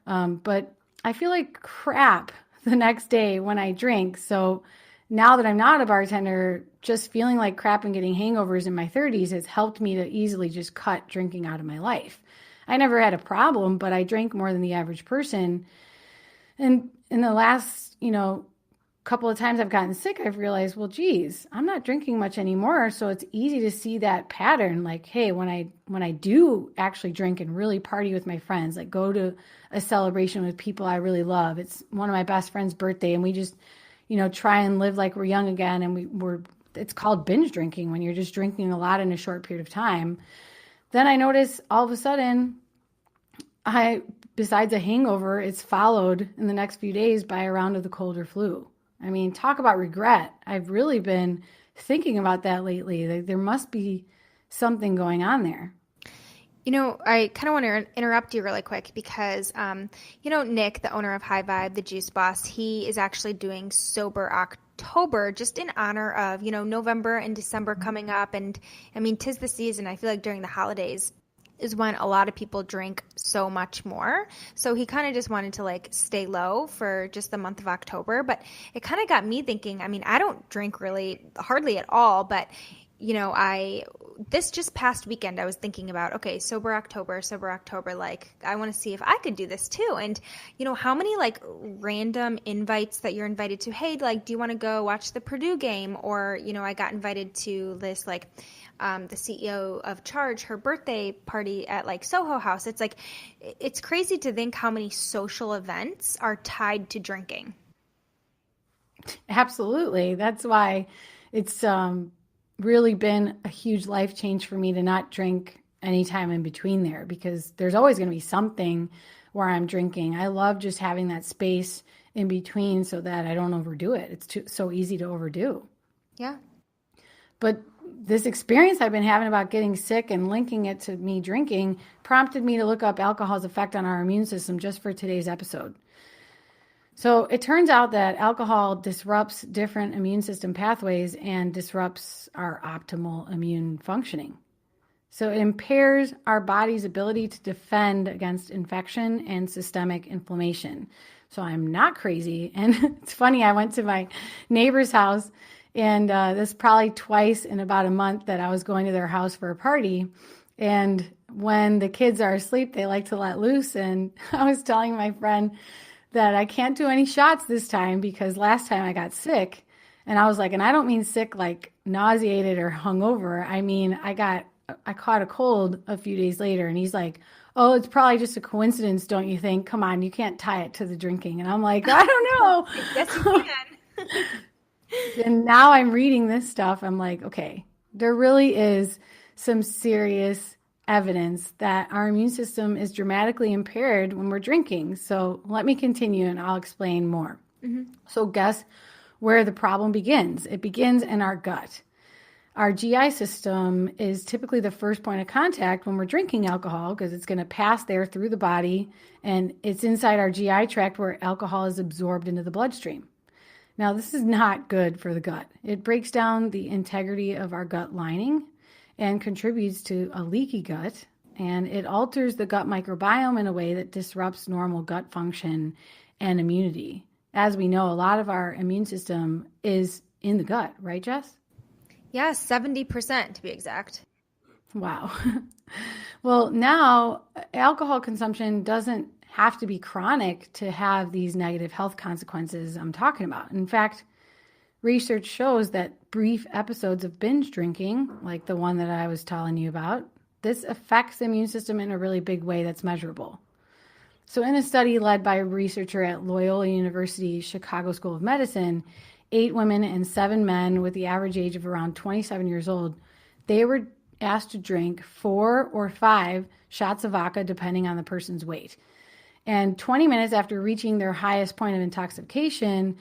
But I feel like crap the next day when I drink. So now that I'm not a bartender, just feeling like crap and getting hangovers in my 30s has helped me to easily just cut drinking out of my life. I never had a problem, but I drank more than the average person. And in the last, couple of times I've gotten sick, I've realized, well, geez, I'm not drinking much anymore. So it's easy to see that pattern. Like, hey, when I do actually drink and really party with my friends, like go to a celebration with people I really love. It's one of my best friend's birthday, and we just, try and live like we're young again. And it's called binge drinking when you're just drinking a lot in a short period of time. Then I notice all of a sudden, besides a hangover, it's followed in the next few days by a round of the cold or flu. I mean, talk about regret. I've really been thinking about that lately. There must be something going on there. I kind of want to interrupt you really quick because, Nick, the owner of High Vibe, the juice boss, he is actually doing Sober October just in honor of, November and December coming up. And I mean, 'tis the season. I feel like during the holidays is when a lot of people drink so much more. So he kind of just wanted to stay low for just the month of October. But it kind of got me thinking, I mean, I don't drink really hardly at all, but I this just past weekend, I was thinking about, okay, sober October, like I want to see if I could do this too. And how many like random invites that you're invited to, hey, like, do you want to go watch the Purdue game? Or, I got invited to this, like, the CEO of Charge, her birthday party at like Soho House. It's like, it's crazy to think how many social events are tied to drinking. Absolutely. That's why it's really been a huge life change for me to not drink anytime in between there, because there's always going to be something where I'm drinking. I love just having that space in between so that I don't overdo it. It's so easy to overdo. Yeah. But this experience I've been having about getting sick and linking it to me drinking prompted me to look up alcohol's effect on our immune system just for today's episode. So it turns out that alcohol disrupts different immune system pathways and disrupts our optimal immune functioning. So it impairs our body's ability to defend against infection and systemic inflammation. So I'm not crazy. And it's funny, I went to my neighbor's house, and this probably twice in about a month that I was going to their house for a party. And when the kids are asleep, they like to let loose. And I was telling my friend that I can't do any shots this time because last time I got sick. And I was like, and I don't mean sick like nauseated or hungover. I mean, I caught a cold a few days later. And he's like, oh, it's probably just a coincidence, don't you think? Come on, you can't tie it to the drinking. And I'm like, I don't know. Yes, you can. And now I'm reading this stuff. I'm like, okay, there really is some serious evidence that our immune system is dramatically impaired when we're drinking. So let me continue and I'll explain more. Mm-hmm. So guess where the problem begins? It begins in our gut. Our GI system is typically the first point of contact when we're drinking alcohol because it's going to pass there through the body, and it's inside our GI tract where alcohol is absorbed into the bloodstream. Now, this is not good for the gut. It breaks down the integrity of our gut lining and contributes to a leaky gut, and it alters the gut microbiome in a way that disrupts normal gut function and immunity. As we know, a lot of our immune system is in the gut, right, Jess? Yeah, 70% to be exact. Wow. Well, now alcohol consumption doesn't have to be chronic to have these negative health consequences I'm talking about. In fact, research shows that brief episodes of binge drinking, like the one that I was telling you about, this affects the immune system in a really big way that's measurable. So in a study led by a researcher at Loyola University Chicago School of Medicine, 8 women and 7 men with the average age of around 27 years old, they were asked to drink 4 or 5 shots of vodka depending on the person's weight. And 20 minutes after reaching their highest point of intoxication,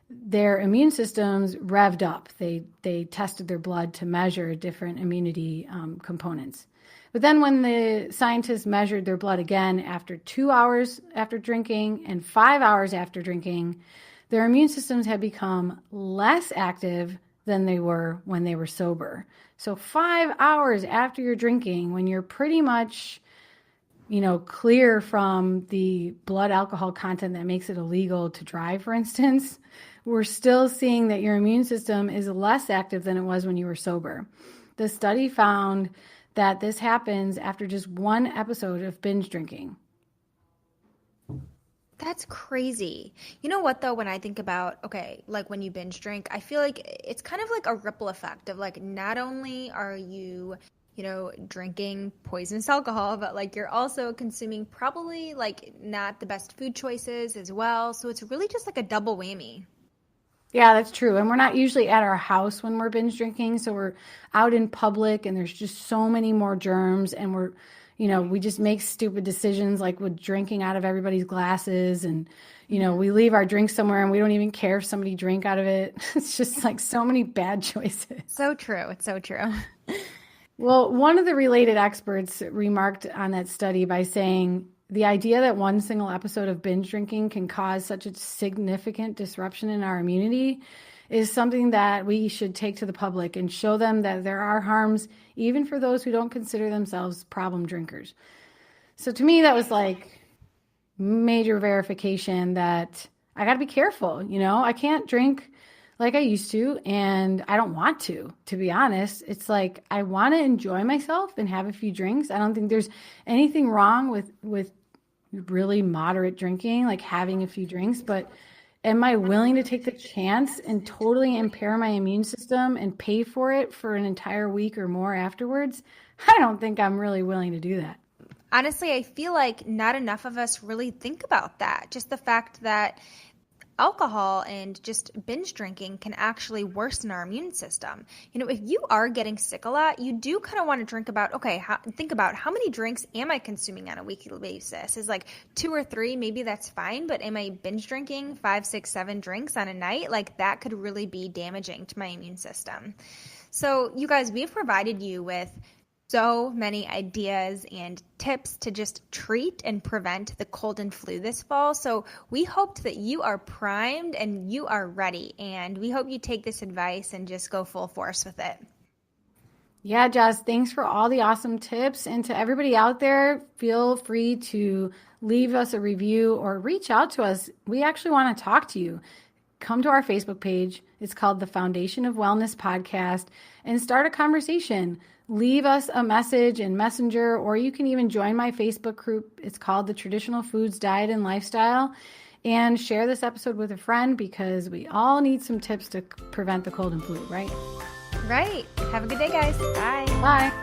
their immune systems revved up. They tested their blood to measure different immunity components. But then when the scientists measured their blood again after 2 hours after drinking and 5 hours after drinking, their immune systems had become less active than they were when they were sober. So 5 hours after you're drinking, when you're pretty much clear from the blood alcohol content that makes it illegal to drive, for instance, we're still seeing that your immune system is less active than it was when you were sober. The study found that this happens after just 1 episode of binge drinking. That's crazy. You know what, though, when I think about, okay, like when you binge drink, I feel like it's kind of like a ripple effect of like, not only are you drinking poisonous alcohol, but like you're also consuming probably like not the best food choices as well. So it's really just like a double whammy. Yeah, that's true. And we're not usually at our house when we're binge drinking. So we're out in public and there's just so many more germs, and we just make stupid decisions like with drinking out of everybody's glasses, and we leave our drink somewhere and we don't even care if somebody drank out of it. It's just like so many bad choices. So true. It's so true. Well, one of the related experts remarked on that study by saying the idea that one single episode of binge drinking can cause such a significant disruption in our immunity is something that we should take to the public and show them that there are harms even for those who don't consider themselves problem drinkers. So to me, that was like major verification that I got to be careful. I can't drink like I used to, and I don't want to be honest. It's like I want to enjoy myself and have a few drinks. I don't think there's anything wrong with really moderate drinking, like having a few drinks, but am I willing to take the chance and totally impair my immune system and pay for it for an entire week or more afterwards? I don't think I'm really willing to do that. Honestly, I feel like not enough of us really think about that. Just the fact that alcohol and just binge drinking can actually worsen our immune system. If you are getting sick a lot, you do kind of want to think about how many drinks am I consuming on a weekly basis? Is like 2 or 3, maybe that's fine, but am I binge drinking 5, 6, 7 drinks on a night? Like that could really be damaging to my immune system. So you guys, we've provided you with so many ideas and tips to just treat and prevent the cold and flu this fall. So we hoped that you are primed and you are ready. And we hope you take this advice and just go full force with it. Yeah, Jess, thanks for all the awesome tips. And to everybody out there, feel free to leave us a review or reach out to us. We actually want to talk to you. Come to our Facebook page. It's called the Foundation of Wellness Podcast, and start a conversation. Leave us a message in Messenger, or you can even join my Facebook group. It's called the Traditional Foods, Diet, and Lifestyle. And share this episode with a friend, because we all need some tips to prevent the cold and flu, right? Right. Have a good day, guys. Bye. Bye.